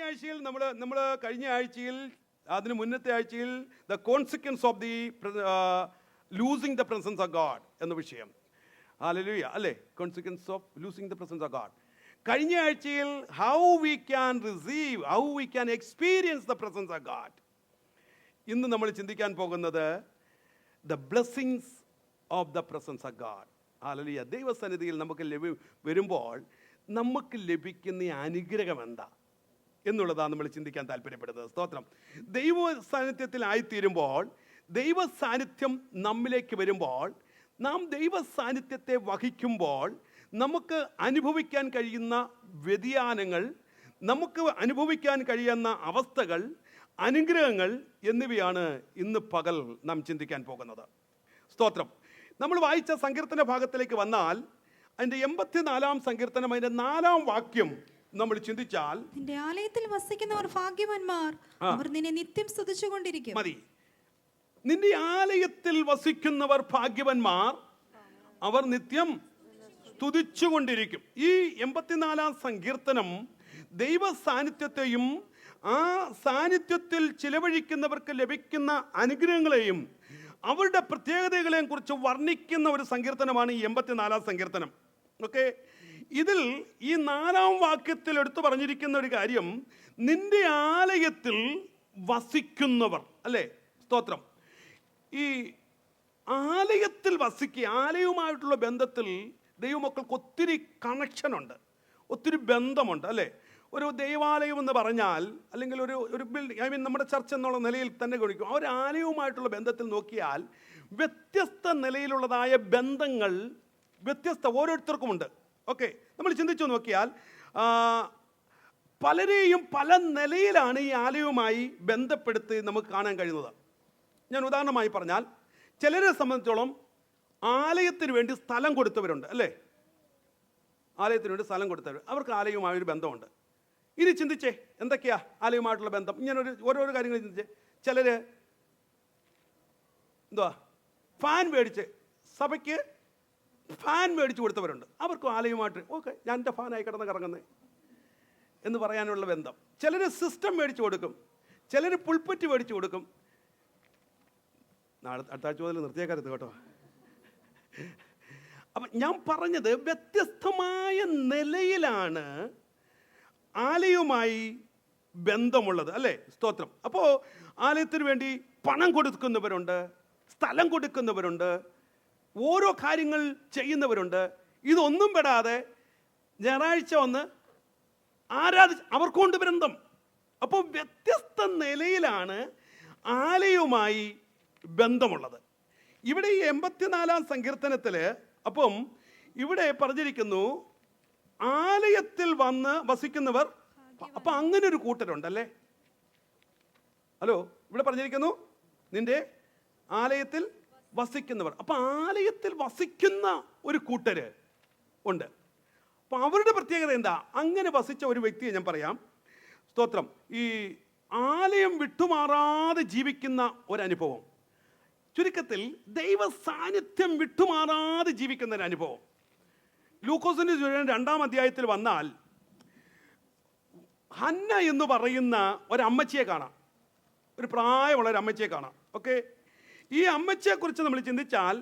ആഴ്ചയിൽ നമ്മൾ കഴിഞ്ഞ ആഴ്ചയിൽ അതിന് മുന്നത്തെ ആഴ്ചയിൽ the consequence of the losing the presence of God എന്ന വിഷയം. ഹല്ലേലൂയ അല്ലേ? Consequence of losing the presence of God. കഴിഞ്ഞ ആഴ്ചയിൽ how we can receive, how we can experience the presence of God. ഇന്ന് നമ്മൾ ചിന്തിക്കാൻ പോകുന്നത് the blessings of the presence of God. ഹല്ലേലൂയ. ദൈവസന്നിധിയിൽ നമുക്ക് വരുമ്പോൾ നമുക്ക് ലഭിക്കുന്ന അനുഗ്രഹം എന്താ എന്നുള്ളതാണ് നമ്മൾ ചിന്തിക്കാൻ താല്പര്യപ്പെടുന്നത്. സ്തോത്രം. ദൈവ സാന്നിധ്യത്തിലായിത്തീരുമ്പോൾ, ദൈവ സാന്നിധ്യം നമ്മിലേക്ക് വരുമ്പോൾ, നാം ദൈവ സാന്നിധ്യത്തെ വഹിക്കുമ്പോൾ നമുക്ക് അനുഭവിക്കാൻ കഴിയുന്ന വ്യതിയാനങ്ങൾ, നമുക്ക് അനുഭവിക്കാൻ കഴിയുന്ന അവസ്ഥകൾ, അനുഗ്രഹങ്ങൾ എന്നിവയാണ് ഇന്ന് പകൽ നാം ചിന്തിക്കാൻ പോകുന്നത്. സ്തോത്രം. നമ്മൾ വായിച്ച സങ്കീർത്തന ഭാഗത്തിലേക്ക് വന്നാൽ അതിൻ്റെ 84-ാം സങ്കീർത്തനം അതിൻ്റെ 4-ാം വാക്യം നമ്മൾ ചിന്തിച്ചാൽ, നിന്റെ ആലയത്തിൽ വസിക്കുന്നവർ ഭാഗ്യവാന്മാർ, അവർ നിന്നെ നിത്യം സ്തുതിച്ചുകൊണ്ടിരിക്കും. മതി. നിന്റെ ആലയത്തിൽ വസിക്കുന്നവർ ഭാഗ്യവാന്മാർ, അവർ നിത്യം സ്തുതിച്ചുകൊണ്ടിരിക്കും. ഈ 84-ാം സങ്കീർത്തനം ദൈവ സാന്നിധ്യത്തെയും ആ സാന്നിധ്യത്തിൽ ചിലവഴിക്കുന്നവർക്ക് ലഭിക്കുന്ന അനുഗ്രഹങ്ങളെയും അവരുടെ പ്രത്യേകതകളെയും കുറിച്ച് വർണ്ണിക്കുന്ന ഒരു സങ്കീർത്തനമാണ് ഈ 84-ാം സങ്കീർത്തനം. ഓക്കെ. ഇതിൽ ഈ 4-ാം വാക്യത്തിൽ എടുത്തു പറഞ്ഞിരിക്കുന്ന ഒരു കാര്യം, നിന്റെ ആലയത്തിൽ വസിക്കുന്നവർ അല്ലേ? സ്തോത്രം. ഈ ആലയത്തിൽ വസിക്കുക, ആലയവുമായിട്ടുള്ള ബന്ധത്തിൽ ദൈവമക്കൾക്ക് ഒത്തിരി കണക്ഷനുണ്ട്, ഒത്തിരി ബന്ധമുണ്ട് അല്ലേ? ഒരു ദൈവാലയം എന്ന് പറഞ്ഞാൽ, അല്ലെങ്കിൽ ഒരു ബിൽഡിംഗ്, ഐ മീൻ നമ്മുടെ ചർച്ച് എന്നുള്ള നിലയിൽ തന്നെ ഗണിക്കും. ആ ഒരു ആലയവുമായിട്ടുള്ള ബന്ധത്തിൽ നോക്കിയാൽ വ്യത്യസ്ത നിലയിലുള്ളതായ ബന്ധങ്ങൾ ഓരോരുത്തർക്കുമുണ്ട്. ഓക്കെ. നമ്മൾ ചിന്തിച്ചു നോക്കിയാൽ പലരെയും പല നിലയിലാണ് ഈ ആലയവുമായി ബന്ധപ്പെടുത്തി നമുക്ക് കാണാൻ കഴിയുന്നത്. ഞാൻ ഉദാഹരണമായി പറഞ്ഞാൽ, ചിലരെ സംബന്ധിച്ചോളം ആലയത്തിന് വേണ്ടി സ്ഥലം കൊടുത്തവരുണ്ട് അല്ലേ? ആലയത്തിന് വേണ്ടി സ്ഥലം കൊടുത്തവർ, അവർക്ക് ആലയവുമായൊരു ബന്ധമുണ്ട്. ഇനി ചിന്തിച്ചേ, എന്തൊക്കെയാ ആലയവുമായിട്ടുള്ള ബന്ധം? ഇങ്ങനെ ഓരോരോ കാര്യങ്ങൾ ചിന്തിച്ചേ. ചിലർ എന്തുവാ ഫാൻ മേടിച്ച്, സഭയ്ക്ക് ഫാൻ മേടിച്ച് കൊടുത്തവരുണ്ട്. അവർക്കും ആലയവുമായിട്ട് ഓക്കെ, ഞാൻ എൻ്റെ ഫാനായി കിടന്ന് കറങ്ങുന്നേ എന്ന് പറയാനുള്ള ബന്ധം. ചിലർ സിസ്റ്റം മേടിച്ച് കൊടുക്കും, ചിലർ പുൾപ്പറ്റ് മേടിച്ച് കൊടുക്കും. അടുത്ത ആഴ്ച മുതൽ നിർത്തിയേക്കരുത് കേട്ടോ. അപ്പം ഞാൻ പറഞ്ഞത് വ്യത്യസ്തമായ നിലയിലാണ് ആലയവുമായി ബന്ധമുള്ളത് അല്ലേ? സ്തോത്രം. അപ്പോൾ ആലയത്തിന് വേണ്ടി പണം കൊടുക്കുന്നവരുണ്ട്, സ്ഥലം കൊടുക്കുന്നവരുണ്ട്, ഓരോ കാര്യങ്ങൾ ചെയ്യുന്നവരുണ്ട്. ഇതൊന്നും പെടാതെ ഞായറാഴ്ച വന്ന് അവർക്കുണ്ട് ബന്ധം. അപ്പോൾ വ്യത്യസ്ത നിലയിലാണ് ആലയവുമായി ബന്ധമുള്ളത്. ഇവിടെ ഈ 84-ാം സങ്കീർത്തനത്തിൽ അപ്പം ഇവിടെ പറഞ്ഞിരിക്കുന്നു, ആലയത്തിൽ വന്ന് വസിക്കുന്നവർ. അപ്പൊ അങ്ങനെ ഒരു കൂട്ടരുണ്ടല്ലേ? ഹലോ, ഇവിടെ പറഞ്ഞിരിക്കുന്നു നിന്റെ ആലയത്തിൽ വസിക്കുന്നവർ. അപ്പൊ ആലയത്തിൽ വസിക്കുന്ന ഒരു കൂട്ടര് ഉണ്ട്. അപ്പൊ അവരുടെ പ്രത്യേകത എന്താ? അങ്ങനെ വസിച്ച ഒരു വ്യക്തിയെ ഞാൻ പറയാം. സ്തോത്രം. ഈ ആലയം വിട്ടുമാറാതെ ജീവിക്കുന്ന ഒരനുഭവം, ചുരുക്കത്തിൽ ദൈവ സാന്നിധ്യം വിട്ടുമാറാതെ ജീവിക്കുന്ന ഒരു അനുഭവം. ലൂക്കോസിന്റെ 2-ാം അധ്യായത്തിൽ വന്നാൽ ഹന്ന എന്ന് പറയുന്ന ഒരമ്മച്ചിയെ കാണാം, ഒരു പ്രായമുള്ള ഒരു അമ്മച്ചിയെ കാണാം. ഓക്കെ. ഈ അമ്മച്ചിയെക്കുറിച്ച് നമ്മൾ ചിന്തിച്ചാൽ,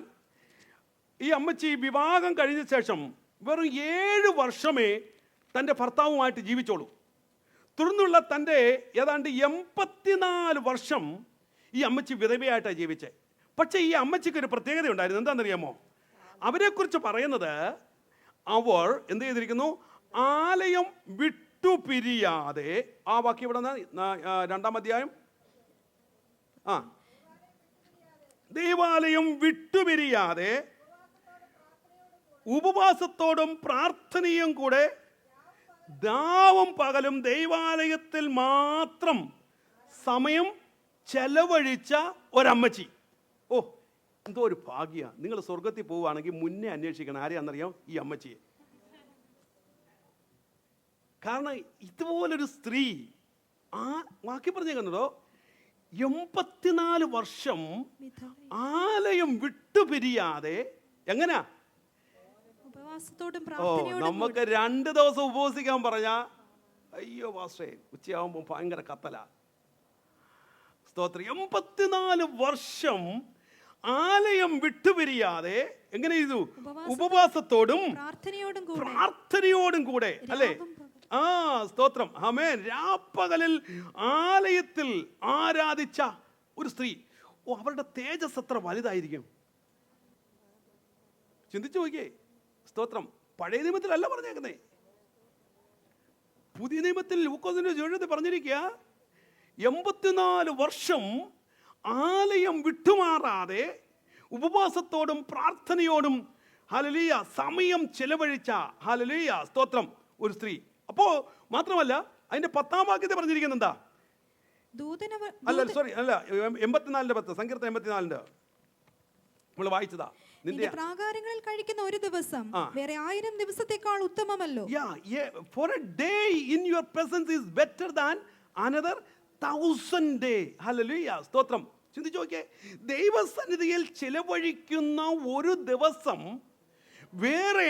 ഈ അമ്മച്ചി വിവാഹം കഴിഞ്ഞ ശേഷം വെറും 7 വർഷമേ തൻ്റെ ഭർത്താവുമായിട്ട് ജീവിച്ചോളൂ. തുടർന്നുള്ള തൻ്റെ ഏതാണ്ട് 84 വർഷം ഈ അമ്മച്ചി വിധവയായിട്ടാണ് ജീവിച്ചത്. പക്ഷേ ഈ അമ്മച്ചിക്ക് ഒരു പ്രത്യേകത ഉണ്ടായിരുന്നു. എന്താണെന്നറിയാമോ? അവരെക്കുറിച്ച് പറയുന്നത്, അവർ എന്ത് ചെയ്തിരിക്കുന്നു? ആലയം വിട്ടുപിരിയാതെ. ആ വാക്യം ഇവിടെ 2-ാം അധ്യായം. ദൈവാലയം വിട്ടുപിരിയാതെ ഉപവാസത്തോടും പ്രാർത്ഥനയും കൂടെ രാവും പകലും ദൈവാലയത്തിൽ മാത്രം സമയം ചെലവഴിച്ച ഒരമ്മച്ചി. ഓ, എന്തോ ഒരു ഭാഗ്യ. നിങ്ങൾ സ്വർഗത്തിൽ പോവുകയാണെങ്കിൽ മുന്നേ അന്വേഷിക്കണം ആരെയാണെന്നറിയാം? ഈ അമ്മച്ചിയെ. കാരണം ഇതുപോലൊരു സ്ത്രീ ആ വാക്യം പറഞ്ഞേക്കുന്നതോ 84 വർഷം ആലയം വിട്ടുപിരിയാതെ. എങ്ങനാ? ഉപവാസത്തോടും നമുക്ക് 2 ദിവസം ഉപവസിക്കാൻ പറഞ്ഞാ അയ്യോ പാസ്റ്റേ, ഉച്ചയാകുമ്പോൾ ഭയങ്കര കത്തല. സ്തോത്രം. 84 വർഷം ആലയം വിട്ടുപിരിയാതെ എങ്ങനെ ചെയ്തു? ഉപവാസത്തോടും പ്രാർത്ഥനയോടും കൂടെ അല്ലേ? സ്തോത്രം. ആമേൻ. രാപ്പകലിൽ ആലയത്തിൽ ആരാധിച്ച ഒരു സ്ത്രീ. അവരുടെ തേജസ് എത്ര വലുതായിരിക്കും, ചിന്തിച്ചു നോക്കിയേ. സ്തോത്രം. പഴയ നിയമത്തിലല്ല പറഞ്ഞേക്കുന്നേ, പുതിയ നിയമത്തിൽ ലൂക്കോസിന്റെ ജീവിതത്തിൽ പറഞ്ഞിരിക്കുക 84 വർഷം ആലയം വിട്ടുമാറാതെ ഉപവാസത്തോടും പ്രാർത്ഥനയോടും ഹല്ലേലൂയ സമയം ചെലവഴിച്ച ഹല്ലേലൂയ സ്തോത്രം ഒരു സ്ത്രീ. അപ്പോ മാത്രമല്ല അതിന്റെ 10-ാം വാക്യത്തെ പറഞ്ഞിരിക്കുന്നത് എന്താ? അല്ല 84:10 സങ്കീർത്തനം 84 നമ്മൾ വായിച്ചതാ. നിന്റെ പ്രാകാരങ്ങളിൽ കഴിക്കുന്ന ഒരു ദിവസം വേറെ 1000 ദിവസത്തേക്കാൾ ഉത്തമമല്ലോ. For a day in your presence is better than another 1000 day. Hallelujah. സ്തോത്രം. ചിന്തിച്ചു നോക്കിയേ, ദൈവസന്നിധിയിൽ ചിലവഴിക്കുന്ന ഒരു ദിവസം വേറെ.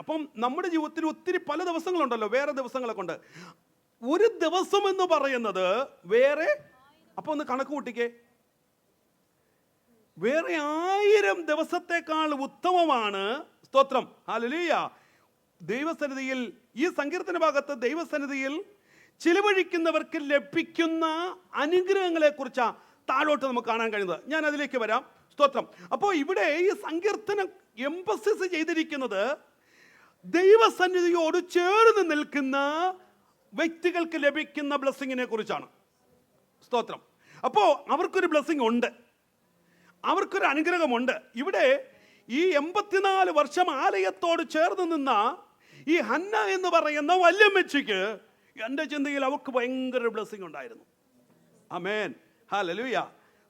അപ്പം നമ്മുടെ ജീവിതത്തിൽ ഒത്തിരി പല ദിവസങ്ങളുണ്ടല്ലോ, വേറെ ദിവസങ്ങളെ കൊണ്ട്. ഒരു ദിവസം എന്ന് പറയുന്നത് വേറെ. അപ്പൊ ഒന്ന് കണക്ക് കൂട്ടിക്കേ, വേറെ 1000 ദിവസത്തെക്കാൾ ഉത്തമമാണ്. സ്തോത്രം. ഹല്ലേലൂയ. ദൈവസന്നിധിയിൽ ഈ സങ്കീർത്തന ഭാഗത്ത് ദൈവസന്നിധിയിൽ ചിലവഴിക്കുന്നവർക്ക് ലഭിക്കുന്ന അനുഗ്രഹങ്ങളെ കുറിച്ച് താഴോട്ട് നമുക്ക് കാണാൻ കഴിയുന്നത്. ഞാൻ അതിലേക്ക് വരാം. സ്തോത്രം. അപ്പോൾ ഇവിടെ ഈ സങ്കീർത്തനം എംഫസിസ് ചെയ്തിരിക്കുന്നത് ദൈവസന്നിധിയോട് ചേർന്ന് നിൽക്കുന്ന വ്യക്തികൾക്ക് ലഭിക്കുന്ന ബ്ലെസ്സിങ്ങിനെ കുറിച്ചാണ്. സ്തോത്രം. അപ്പോൾ അവർക്കൊരു ബ്ലെസ്സിങ് ഉണ്ട്, അവർക്കൊരു അനുഗ്രഹമുണ്ട്. ഇവിടെ ഈ 84 വർഷം ആലയത്തോട് ചേർന്ന് നിന്ന ഈ ഹന്ന എന്ന് പറയുന്ന വല്യമ്മച്ചിക്ക് എൻ്റെ ചിന്തയിൽ അവർക്ക് ഭയങ്കര ബ്ലെസ്സിങ് ഉണ്ടായിരുന്നു. ആമേൻ. ഹല്ലേലൂയ.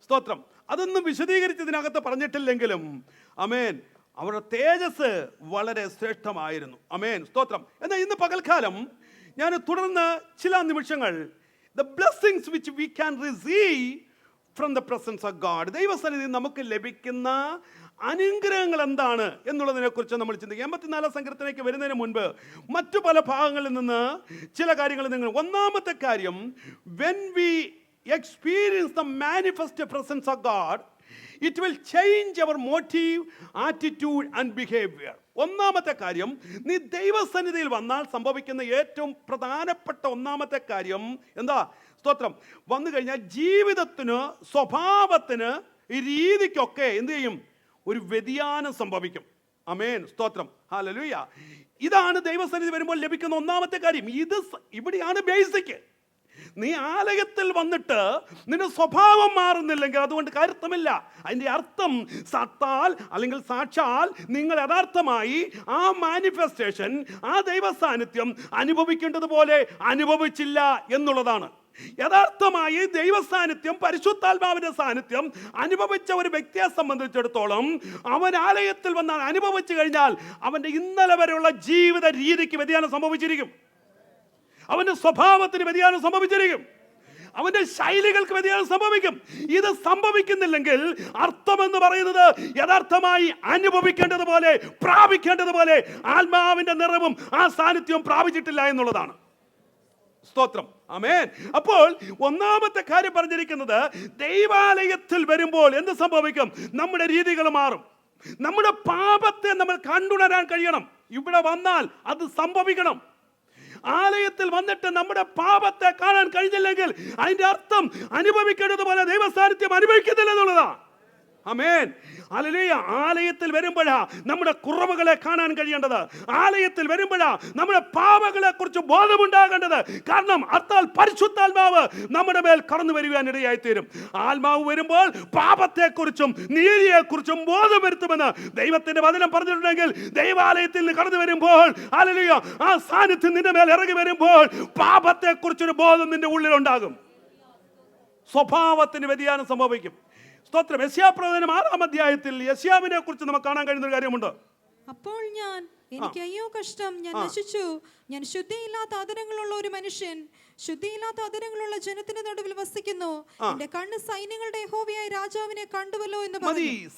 സ്തോത്രം. അതൊന്നും വിശദീകരിച്ച് ഇതിനകത്ത് പറഞ്ഞിട്ടില്ലെങ്കിലും ആമേൻ, അവരുടെ തേജസ് വളരെ ശ്രേഷ്ഠമായിരുന്നു. ആമേൻ. സ്തോത്രം. എന്നാൽ ഇന്ന് പകൽക്കാലം ഞാൻ തുടർന്ന് ചില നിമിഷങ്ങൾ the blessings which we can receive from the presence of God, ദൈവസന്നിധി നമുക്ക് ലഭിക്കുന്ന അനുഗ്രഹങ്ങൾ എന്താണ് എന്നുള്ളതിനെ കുറിച്ച് നമ്മൾ ചിന്തിക്കുക. 84 സങ്കീർത്തനത്തിലേക്ക് വരുന്നതിന് മുൻപ് മറ്റു പല ഭാഗങ്ങളിൽ നിന്ന് ചില കാര്യങ്ങൾ നിങ്ങൾ. ഒന്നാമത്തെ കാര്യം, when we experience the manifest presence of God, it will change our motive, attitude and behavior. ഒന്നാമത്തെ കാര്യം, നീ ദൈവസന്നിധിയിൽ വന്നാൽ സംഭവിക്കുന്ന ഏറ്റവും പ്രധാനപ്പെട്ട ഒന്നാമത്തെ കാര്യം എന്താ? സ്തോത്രം. വന്നു കഴിഞ്ഞാൽ ജീവിതത്തിന്, സ്വഭാവത്തിന്, രീതിക്കൊക്കെ എന്ത് ചെയ്യും? ഒരു വ്യതിയാനം സംഭവിക്കും. ആമേൻ. സ്തോത്രം. ഹല്ലേലൂയ. ഇതാണ് ദൈവസന്നിധി വരുമ്പോൾ ലഭിക്കുന്ന ഒന്നാമത്തെ കാര്യം. ഇവിടെയാണ് ബേസിക്. നീ ആലയത്തിൽ വന്നിട്ട് നിന്റെ സ്വഭാവം മാറുന്നില്ലെങ്കിൽ അതുകൊണ്ട് കാര്യമില്ല. അതിൻ്റെ അർത്ഥം സത്താൽ അല്ലെങ്കിൽ സാക്ഷാൽ നിങ്ങൾ യഥാർത്ഥമായി ആ മാനിഫെസ്റ്റേഷൻ, ആ ദൈവ സാന്നിധ്യം അനുഭവിക്കേണ്ടതുപോലെ അനുഭവിച്ചില്ല എന്നുള്ളതാണ്. യഥാർത്ഥമായി ദൈവ സാന്നിധ്യം, പരിശുദ്ധാത്മാവിന്റെ സാന്നിധ്യം അനുഭവിച്ച ഒരു വ്യക്തിയെ സംബന്ധിച്ചിടത്തോളം അവൻ ആലയത്തിൽ വന്നാൽ അനുഭവിച്ചു കഴിഞ്ഞാൽ അവന്റെ ഇന്നലെ വരെയുള്ള ജീവിത രീതിക്ക് വ്യതിയാനം സംഭവിച്ചിരിക്കും. അവന്റെ സ്വഭാവത്തിന് വ്യതിയാനം സംഭവിച്ചിരിക്കും. അവന്റെ ശൈലികൾക്ക് വ്യതിയാനം സംഭവിക്കും. ഇത് സംഭവിക്കുന്നില്ലെങ്കിൽ അർത്ഥം എന്ന് പറയുന്നത് യഥാർത്ഥമായി അനുഭവിക്കേണ്ടതുപോലെ, പ്രാപിക്കേണ്ടതുപോലെ ആത്മാവിന്റെ നിറവും ആ സാന്നിധ്യവും പ്രാപിച്ചിട്ടില്ല എന്നുള്ളതാണ്. സ്തോത്രം. ആമേൻ. അപ്പോൾ ഒന്നാമത്തെ കാര്യം പറഞ്ഞിരിക്കുന്നത്, ദൈവാലയത്തിൽ വരുമ്പോൾ എന്ത് സംഭവിക്കും? നമ്മുടെ രീതികൾ മാറും. നമ്മുടെ പാപത്തെ നമ്മൾ കണ്ടുണരാൻ കഴിയണം. ഇവിടെ വന്നാൽ അത് സംഭവിക്കണം. ആലയത്തിൽ വന്നിട്ട് നമ്മുടെ പാപത്തെ കാണാൻ കഴിഞ്ഞില്ലെങ്കിൽ അതിന്റെ അർത്ഥം അനുഭവിക്കേണ്ടതുപോലെ ദൈവ സാന്നിധ്യം അനുഭവിക്കുന്നില്ല എന്നുള്ളതാണ്. ആമേൻ. ഹല്ലേലൂയ. ആലയത്തിൽ വരുമ്പോഴാ നമ്മുടെ കുറവുകളെ കാണാൻ കഴിയേണ്ടത്. ആലയത്തിൽ വരുമ്പോഴാ നമ്മുടെ പാപങ്ങളെ കുറിച്ച് ബോധമുണ്ടാകേണ്ടത്. കാരണം അത്താൽ പരിശുദ്ധാത്മാവ് നമ്മുടെ മേൽ കടന്നു വരുവാൻ ഇടയായിത്തീരും. ആത്മാവ് വരുമ്പോൾ പാപത്തെക്കുറിച്ചും നീതിയെക്കുറിച്ചും ബോധം വരുത്തുമെന്ന് ദൈവത്തിന്റെ വചനം പറഞ്ഞിട്ടുണ്ടെങ്കിൽ, ദൈവാലയത്തിൽ നിന്ന് കടന്നു വരുമ്പോൾ ഹല്ലേലൂയ ആ സാന്നിധ്യം നിന്റെ മേൽ ഇറങ്ങി വരുമ്പോൾ പാപത്തെക്കുറിച്ചൊരു ബോധം നിന്റെ ഉള്ളിലുണ്ടാകും. സ്വഭാവത്തിന് വ്യതിയാനം സംഭവിക്കും. സ്തോത്രം. യെശയ്യാപ്രവചനം 6-ാം അധ്യായത്തിൽ യെശയ്യാവിനെ കുറിച്ച് നമുക്ക് കാണാൻ കഴിയുന്ന ഒരു കാര്യമുണ്ട്. അപ്പോൾ എനിക്ക് അയ്യോ കഷ്ടം, ഞാൻ നശിച്ചു, ഞാൻ ശുദ്ധിയില്ലാത്ത ആദരങ്ങളുള്ള ഒരു മനുഷ്യൻ, ശുദ്ധിയില്ലാത്ത അതിരങ്ങളുള്ള ജനത്തിന്റെ നടുവിൽ വസിക്കുന്നു. എന്റെ കണ്ണ് സൈന്യങ്ങളുടെ യഹോവയായ രാജാവിനെ കണ്ടുവല്ലോ എന്ന് മതി. പറഞ്ഞു.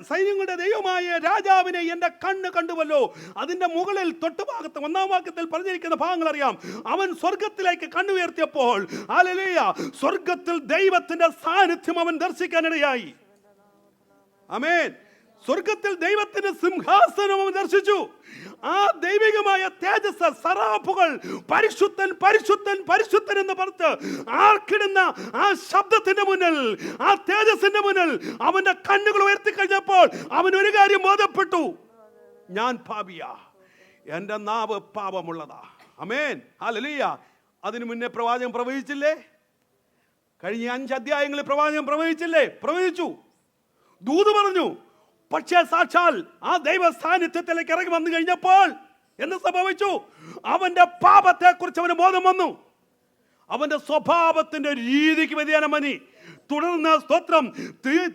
സൈന്യങ്ങളുടെ ദൈവമായ രാജാവിനെ എന്റെ കണ്ണ് കണ്ടുവല്ലോ. അതിന്റെ മുകളിൽ തൊട്ടുഭാഗത്ത് 1-ാം വാക്യത്തിൽ പറഞ്ഞിരിക്കുന്ന ഭാഗങ്ങൾ അറിയാം. അവൻ സ്വർഗത്തിലേക്ക് കണ്ണുയർത്തിയപ്പോൾ ഹല്ലേലൂയ, സ്വർഗത്തിൽ ദൈവത്തിന്റെ സാന്നിധ്യം അവൻ ദർശിക്കാനിടയായി. ആമേൻ. സ്വർഗത്തിൽ ദൈവത്തിന്റെ സിംഹാസനം അവൻ ദർശിച്ചു. ആ ദൈവികമായ തേജസ്, സറാഫുകൾ പരിശുദ്ധൻ പരിശുദ്ധൻ പരിശുദ്ധൻ എന്ന് പറഞ്ഞ് ആർക്കിടുന്ന ആ ശബ്ദത്തിന്റെ മുന്നിൽ, ആ തേജസ്സിന്റെ മുന്നിൽ അവന്റെ കണ്ണുകൾ ഉയർത്തി കഴിഞ്ഞപ്പോൾ അവൻ ഒരു കാര്യം ബോധപ്പെട്ടു: ഞാൻ പാപിയാ, എന്റെ നാവ് പാപമുള്ളതാ. ആമേൻ, ഹല്ലേലൂയ. അതിനു മുന്നേ പ്രവാചകൻ പ്രവചിച്ചില്ലേ? കഴിഞ്ഞ 5 അധ്യായങ്ങളിൽ പ്രവാചകൻ പ്രവചിച്ചില്ലേ? പ്രവചിച്ചു, ദൂത് പറഞ്ഞു. പക്ഷേ സാക്ഷാൽ ആ ദൈവ സാന്നിധ്യത്തിലേക്ക് ഇറങ്ങി വന്നു കഴിഞ്ഞപ്പോൾ എന്ത് സംഭവിച്ചു? അവന്റെ പാപത്തെ കുറിച്ച് അവന് ബോധം വന്നു. അവന്റെ സ്വഭാവത്തിന്റെ രീതിക്ക് വ്യതിയാനം വന്നി. തുടർന്ന് സ്തോത്രം,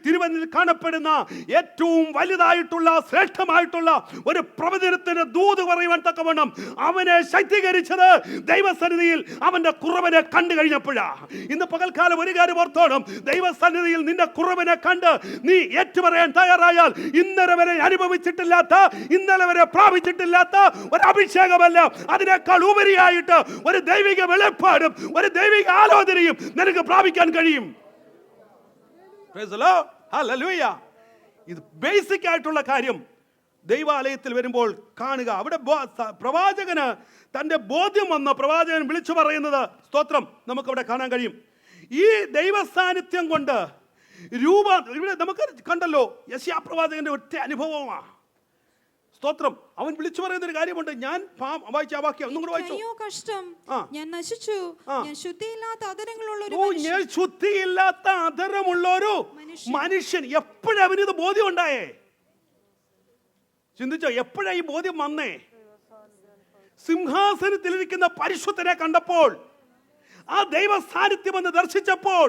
തിരുവനിൽ കാണപ്പെടുന്ന ഏറ്റവും വലുതായിട്ടുള്ള ശ്രേഷ്ഠമായിട്ടുള്ള ഒരു പ്രവചനത്തിന് ദൂത് പറയുവാൻ തക്കവണ്ണം അവനെ ശക്തീകരിച്ചത് ദൈവസന്നിധിയിൽ അവന്റെ കുറവനെ കണ്ടു കഴിഞ്ഞപ്പോഴാ. ഇന്ന് പകൽക്കാലം ഒരു കാര്യം ഓർത്തോണം: ദൈവസന്നിധിയിൽ നിന്റെ കുറവനെ കണ്ട് നീ ഏറ്റുപറയാൻ തയ്യാറായാൽ ഇന്നലെ വരെ അനുഭവിച്ചിട്ടില്ലാത്ത, ഇന്നലെ വരെ പ്രാപിച്ചിട്ടില്ലാത്ത ഒരു അഭിഷേകമല്ല, അതിനേക്കാൾ ഉപരിയായിട്ട് ഒരു ദൈവിക വെളിപ്പാടും ഒരു ദൈവിക ആലോചനയും നിനക്ക് പ്രാപിക്കാൻ കഴിയും. Praise the Lord. Hallelujah. ഇത് ബേസിക് ആയിട്ടുള്ള കാര്യം ദൈവാലയത്തിൽ വരുമ്പോൾ കാണുക. അവിടെ പ്രവാചകന് തന്റെ ബോധ്യം വന്ന പ്രവാചകൻ വിളിച്ചു പറയുന്നത് സ്തോത്രം നമുക്കവിടെ കാണാൻ കഴിയും. ഈ ദൈവ സാന്നിധ്യം കൊണ്ട് ഇവിടെ നമുക്ക് കണ്ടല്ലോ, യെശയ്യാ പ്രവാചകന്റെ ഒറ്റ അനുഭവമാണ്. സ്തോത്രം. അവൻ വിളിച്ചു പറയുന്ന ഒരു കാര്യമുണ്ട്. ഞാൻ വായിച്ച ആ വാക്യം ഒന്നും കൂടെ വായിച്ചു. അയ്യോ കഷ്ടം, ഞാൻ നശിച്ചു, ഞാൻ ശുദ്ധിയില്ലാത്ത അതരങ്ങളുള്ള ഒരു ഞാൻ ശുദ്ധിയില്ലാത്ത അതരമുള്ള ഒരു മനുഷ്യൻ. എപ്പോഴാ അവനിത് ബോധ്യം ഉണ്ടായേ? ചിന്തിച്ചോ, എപ്പോഴാ ഈ ബോധ്യം വന്നേ? സിംഹാസനത്തിലിരിക്കുന്ന പരിശുദ്ധനെ കണ്ടപ്പോൾ, ആ ദൈവ സാന്നിധ്യം എന്ന് ദർശിച്ചപ്പോൾ,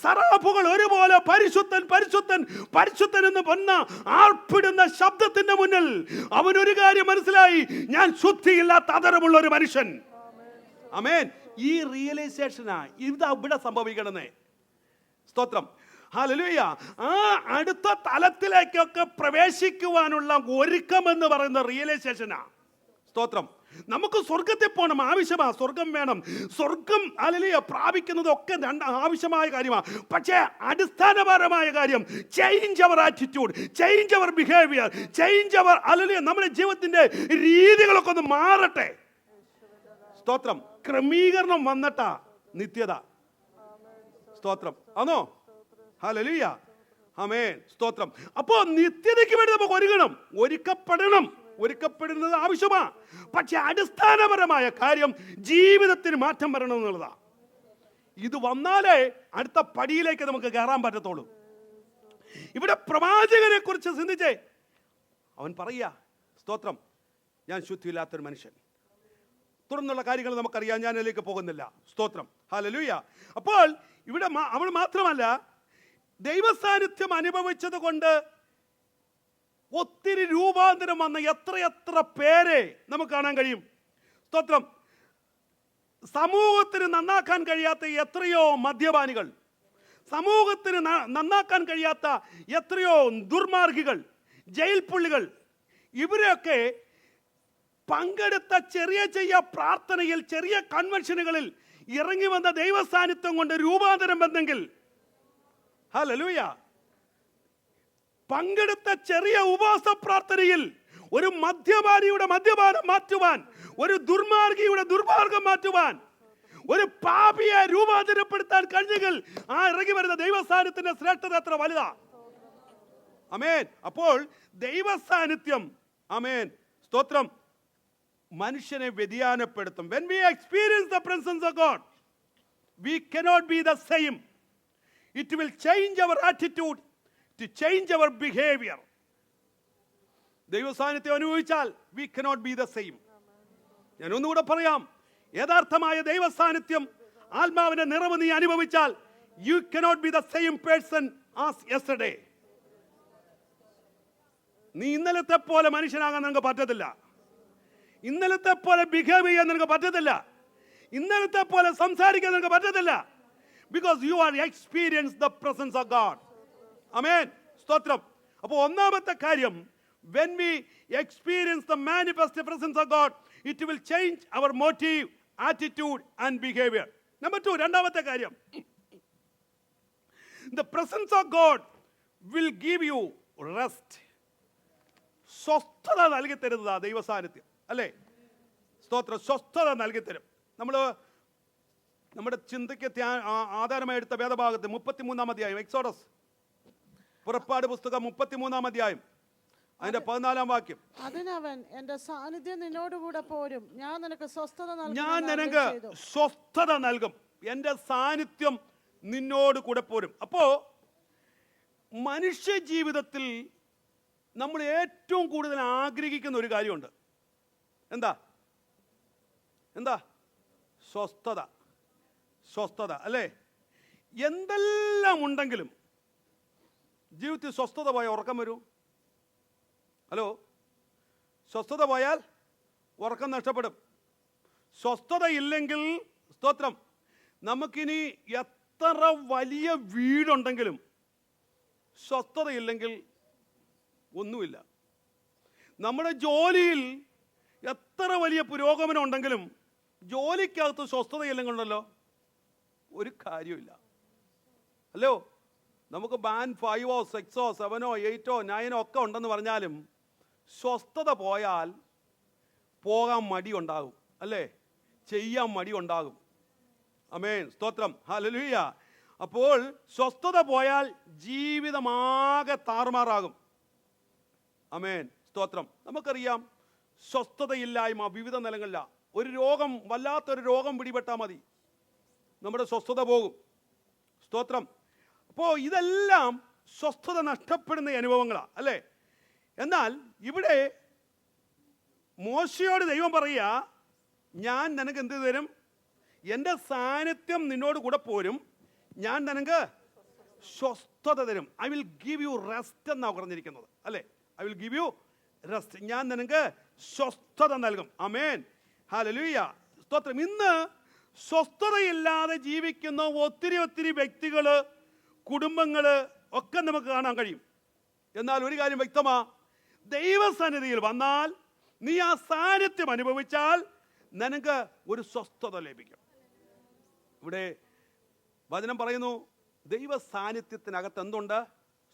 സറാഫുകൾ ഒരുപോലെ പരിശുദ്ധൻ പരിശുദ്ധൻ പരിശുദ്ധൻ എന്ന് വന്ന ആർപ്പിടുന്ന ശബ്ദത്തിന്റെ മുന്നിൽ അവൻ ഒരു കാര്യം മനസ്സിലായി: ഞാൻ ശുദ്ധിയില്ലാത്ത അതരമുള്ള ഒരു മനുഷ്യൻ. ആമേൻ. ഈ റിയലൈസേഷനാ ഇത് ഇവിടെ സംഭവിക്കണമെന്നേ. സ്തോത്രം, ഹല്ലേലൂയ. ആ അടുത്ത തലത്തിലേക്കൊക്കെ പ്രവേശിക്കുവാനുള്ള ഒരുക്കം എന്ന് പറയുന്ന റിയലൈസേഷനാ. സ്തോത്രം. നമുക്ക് സ്വർഗത്തിൽ പോകണം, ആവശ്യമാണ്, സ്വർഗം വേണം. സ്വർഗം ഹല്ലേലൂയ പ്രാപിക്കുന്നതൊക്കെ ആവശ്യമായ കാര്യമാണ്. പക്ഷേ അടിസ്ഥാനപരമായ കാര്യം change our attitude, change our behaviour, change our ഹല്ലേലൂയ നമ്മുടെ ജീവിതത്തിന്റെ രീതികളൊക്കെ ഒന്ന് മാറട്ടെ. സ്തോത്രം. ക്രമീകരണം വന്നിട്ടാ നിത്യത. സ്തോത്രം. ആണോ? ഹല്ലേലൂയ. ആമേൻ. സ്തോത്രം. അപ്പോ നിത്യതയ്ക്ക് വേണ്ടി നമുക്ക് ഒരുങ്ങണം, ഒരുക്കപ്പെടുന്നത് ആവശ്യമാണ്. പക്ഷെ അടിസ്ഥാനപരമായ കാര്യം ജീവിതത്തിന് മാറ്റം വരണം എന്നുള്ളതാ. ഇത് വന്നാലേ അടുത്ത പടിയിലേക്ക് നമുക്ക് കയറാൻ പറ്റത്തുള്ളൂ. ഇവിടെ പ്രവാചകനെ കുറിച്ച് ചിന്തിച്ചേ. അവൻ പറയുക, സ്തോത്രം, ഞാൻ ശുദ്ധിയില്ലാത്തൊരു മനുഷ്യൻ. തുടർന്നുള്ള കാര്യങ്ങൾ നമുക്കറിയാം, ഞാൻ അതിലേക്ക് പോകുന്നില്ല. സ്തോത്രം, ഹല്ലേലൂയ. അപ്പോൾ ഇവിടെ അവൾ മാത്രമല്ല, ദൈവസാന്നിധ്യം അനുഭവിച്ചത് കൊണ്ട് ഒത്തിരി രൂപാന്തരം വന്ന എത്രയെത്ര പേരെ നമുക്ക് കാണാൻ കഴിയും. സ്തോത്രം. സമൂഹത്തിന് നന്നാക്കാൻ കഴിയാത്ത എത്രയോ മദ്യപാനികൾ, സമൂഹത്തിന് നന്നാക്കാൻ കഴിയാത്ത എത്രയോ ദുർമാർഗികൾ, ജയിൽ പുള്ളികൾ, ഇവരെയൊക്കെ പങ്കെടുത്ത ചെറിയ പ്രാർത്ഥനയിൽ, ചെറിയ കൺവെൻഷനുകളിൽ ഇറങ്ങി വന്ന ദൈവസാന്നിധ്യം കൊണ്ട് രൂപാന്തരം വന്നെങ്കിൽ, ഹല്ലേലൂയ, പങ്കെടുത്ത ചെറിയ ഉപവാസ പ്രാർത്ഥനയിൽ ഒരു മദ്യപാനിയുടെ മദ്യപാനം മാറ്റുവാൻ, ഒരു ദുർമാർഗിയുടെ ദുർമാർഗം മാറ്റുവാൻ, ഒരു പാപിയെ രൂപാന്തരപ്പെടുത്താൻ കഴിഞ്ഞെങ്കിൽ ആ ഇറങ്ങി വരുന്ന ദൈവസാന്നിധ്യത്തിന്റെ ശ്രേഷ്ഠത എത്ര വലുതാ. ആമേൻ. അപ്പോൾ ദൈവസാന്നിധ്യം, ആമേൻ, സ്തോത്രം, മനുഷ്യനെ വ്യതിയാനപ്പെടുത്തും. When we experience the presence of God, we cannot be the same. It will change our attitude, to change our behavior. ദൈവസാന്നിധ്യം അനുഭവിച്ചാൽ we cannot be the same. ഞാൻ ഒന്നുകൂടെ പറയാം, യഥാർത്ഥമായ ദൈവസാന്നിധ്യം, ആത്മാവിന്റെ നിറവ് നീ അനുഭവിച്ചാൽ you cannot be the same person as yesterday. നീ ഇന്നലത്തെ പോലെ മനുഷ്യനാകാൻ നിനക്ക് പറ്റത്തില്ല. ഇന്നലത്തെ പോലെ ബിഹേവ് ചെയ്യാൻ നിനക്ക് പറ്റത്തില്ല. ഇന്നലത്തെ പോലെ സംസാരിക്കാൻ നിങ്ങൾക്ക് പറ്റത്തില്ല. Because you are experience the presence of God. ആമേൻ, സ്തോത്രം. അപ്പോൾ ഒന്നാമത്തെ കാര്യം, when we experience the manifest presence of God, it will change our motive, attitude and behavior. Number 2, രണ്ടാമത്തെ കാര്യം, the presence of God will give you rest. സ്വസ്ഥത നൽകി തരുന്നതാ ദൈവ സാന്നിധ്യം, അല്ലേ? സ്തോത്രം. സ്വസ്ഥത നൽകി തരും. നമ്മുടെ ചിന്തയ്ക്ക് ആധാരമായി എടുത്ത വേദഭാഗത്ത് 33-ാം അധ്യായം, എക്സോഡസ്, പുറപ്പാട് പുസ്തകം 33-ാം അധ്യായം, അതിന്റെ 14-ാം വാക്യം. അതിനവൻ എന്റെ സാന്നിധ്യം നിന്നോടുകൂടെ പോരും, ഞാൻ നിനക്ക് സ്വസ്ഥത ഞാൻ നിനക്ക് സ്വസ്ഥത നൽകും, എന്റെ സാന്നിധ്യം നിന്നോട് കൂടെ പോരും. അപ്പോ മനുഷ്യ ജീവിതത്തിൽ നമ്മൾ ഏറ്റവും കൂടുതൽ ആഗ്രഹിക്കുന്ന ഒരു കാര്യമുണ്ട്. എന്താ? സ്വസ്ഥത. സ്വസ്ഥത, അല്ലേ? എന്തെല്ലാം ഉണ്ടെങ്കിലും ജീവിതത്തിൽ സ്വസ്ഥത പോയാൽ ഉറക്കം വരൂ? ഹലോ, സ്വസ്ഥത പോയാൽ ഉറക്കം നഷ്ടപ്പെടും. സ്വസ്ഥത ഇല്ലെങ്കിൽ, സ്തോത്രം, നമുക്കിനി എത്ര വലിയ വീടുണ്ടെങ്കിലും സ്വസ്ഥതയില്ലെങ്കിൽ ഒന്നുമില്ല. നമ്മുടെ ജോലിയിൽ എത്ര വലിയ പുരോഗമനം ഉണ്ടെങ്കിലും ജോലിക്കകത്ത് സ്വസ്ഥതയില്ലെങ്കിൽ ഉണ്ടല്ലോ ഒരു കാര്യമില്ല. ഹലോ, നമുക്ക് ബാൻ 5ഓ 6ഓ 7ഓ 8ഓ 9ഓ ഒക്കെ ഉണ്ടെന്ന് പറഞ്ഞാലും സ്വസ്ഥത പോയാൽ പോകാൻ മടി ഉണ്ടാകും, അല്ലേ? ചെയ്യാൻ മടി ഉണ്ടാകും. ആമേൻ, സ്തോത്രം, ഹല്ലേലൂയ. അപ്പോൾ സ്വസ്ഥത പോയാൽ ജീവിതമാകെ താറുമാറാകും. ആമേൻ, സ്തോത്രം. നമുക്കറിയാം, സ്വസ്ഥതയില്ലായ്മ വിവിധ നിലങ്ങളിലാണ്. ഒരു രോഗം, വല്ലാത്തൊരു രോഗം പിടിപെട്ടാൽ മതി, നമ്മുടെ സ്വസ്ഥത പോകും. സ്തോത്രം. അപ്പോൾ ഇതെല്ലാം സ്വസ്ഥത നഷ്ടപ്പെടുന്ന അനുഭവങ്ങളാണ്, അല്ലേ? എന്നാൽ ഇവിടെ മോശയോട് ദൈവം പറയുക, ഞാൻ നിനക്ക് എന്ത് തരും? എൻ്റെ സാന്നിധ്യം നിന്നോട് കൂടെ പോരും, ഞാൻ നിനക്ക് സ്വസ്ഥത തരും. I will give you rest എന്നാണ് പറഞ്ഞിരിക്കുന്നത്, അല്ലേ? I will give you rest. ഞാൻ നിനക്ക് സ്വസ്ഥത നൽകും. ആമേൻ, ഹല്ലേലൂയ, സ്തോത്രം. ഇന്ന് സ്വസ്ഥതയില്ലാതെ ജീവിക്കുന്ന ഒത്തിരി വ്യക്തികൾ, കുടുംബങ്ങൾ ഒക്കെ നമുക്ക് കാണാൻ കഴിയും. എന്നാൽ ഒരു കാര്യം വ്യക്തമാ, ദൈവസന്നിധിയിൽ വന്നാൽ, നീ ആ സാന്നിധ്യം അനുഭവിച്ചാൽ നിനക്ക് ഒരു സ്വസ്ഥത ലഭിക്കും. ഇവിടെ വചനം പറയുന്നു, ദൈവ സാന്നിധ്യത്തിനകത്ത് എന്തുണ്ട്?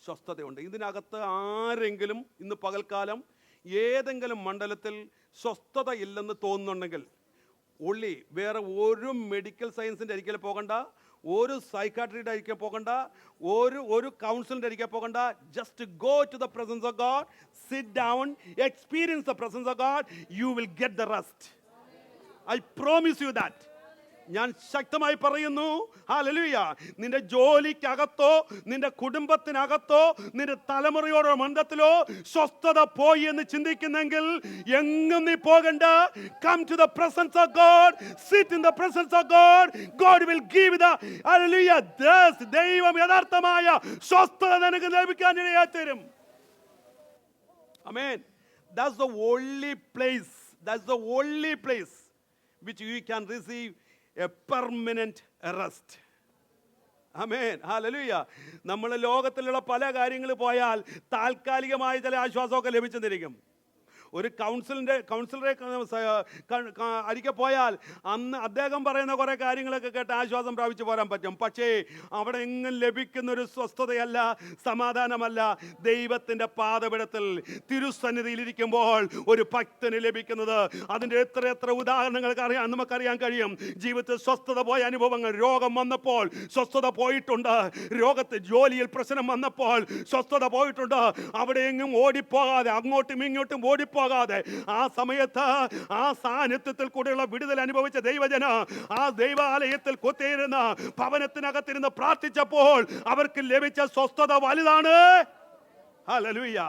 സ്വസ്ഥതയുണ്ട്. ഇതിനകത്ത് ആരെങ്കിലും ഇന്ന് പകൽക്കാലം ഏതെങ്കിലും മണ്ഡലത്തിൽ സ്വസ്ഥത ഇല്ലെന്ന് തോന്നുന്നുണ്ടെങ്കിൽ, വേറെ ഒരു മെഡിക്കൽ സയൻസിൻ്റെ അരിക്കൽ പോകണ്ട, ഒരു സൈക്കാട്രിയുടെ അരിക്കൽ പോകണ്ട, ഒരു കൗൺസിലിൻ്റെ അരിക്കൽ പോകണ്ട. Just go to the presence of God, sit down, experience the presence of God, you will get the rest. I promise you that. ഞാൻ ശക്തമായി പറയുന്നു, ഹല്ലേലൂയ. നിന്റെ ജോലിക്കകത്തോ, നിന്റെ കുടുംബത്തിനകത്തോ, നിന്റെ തലമുറയോടോ ബന്ധത്തിലോ സ്വസ്ഥത പോയി എന്ന് ചിന്തിക്കുന്നെങ്കിൽ എങ്ങും നീ പോകണ്ട. Come to the presence of God, sit in the presence of God. God will give the, ഹല്ലേലൂയ, ദൈവം യഥാർത്ഥമായ സ്വസ്ഥത നിനക്ക് ലഭിക്കാൻ ഇടയായി തരും. ആമേൻ. That's the only place which you can receive a permanent rest. Amen, hallelujah. നമ്മൾ ലോകത്തിലുള്ള പല കാര്യങ്ങൾ പോയാൽ താൽക്കാലികമായ ചില ആശ്വാസമൊക്കെ ലഭിച്ചെന്നിരിക്കും. ഒരു കൗൺസിലറെ അരികെ പോയാൽ അന്ന് അദ്ദേഹം പറയുന്ന കുറേ കാര്യങ്ങളൊക്കെ കേട്ട് ആശ്വാസം പ്രാപിച്ചു പോരാൻ പറ്റും. പക്ഷേ അവിടെ എങ്ങും ലഭിക്കുന്ന ഒരു സ്വസ്ഥതയല്ല, സമാധാനമല്ല. ദൈവത്തിൻ്റെ പാദപീഠത്തിൽ തിരുസന്നിധിയിലിരിക്കുമ്പോൾ ഒരു ഭക്തന് ലഭിക്കുന്നത്, അതിൻ്റെ എത്ര ഉദാഹരണങ്ങൾ നമുക്കറിയാൻ കഴിയും. ജീവിതത്തിൽ സ്വസ്ഥത പോയ അനുഭവങ്ങൾ. രോഗം വന്നപ്പോൾ സ്വസ്ഥത പോയിട്ടുണ്ട്. ജോലിയിൽ പ്രശ്നം വന്നപ്പോൾ സ്വസ്ഥത പോയിട്ടുണ്ട്. അവിടെ എങ്ങും ഓടിപ്പോകാതെ, അങ്ങോട്ടും ഇങ്ങോട്ടും ഓടിപ്പോകാതെ, ആ സമയത്ത് ആ സാന്നിധ്യത്തിൽ കൂടെയുള്ള വിടുതൽ അനുഭവിച്ച ദൈവജന ആ ദൈവാലയത്തിൽ കുത്തിയിരുന്ന ഭവനത്തിനകത്തിരുന്ന് പ്രാർത്ഥിച്ചപ്പോൾ അവർക്ക് ലഭിച്ച സ്വസ്ഥത വലുതാണ്. ഹല്ലേലൂയ,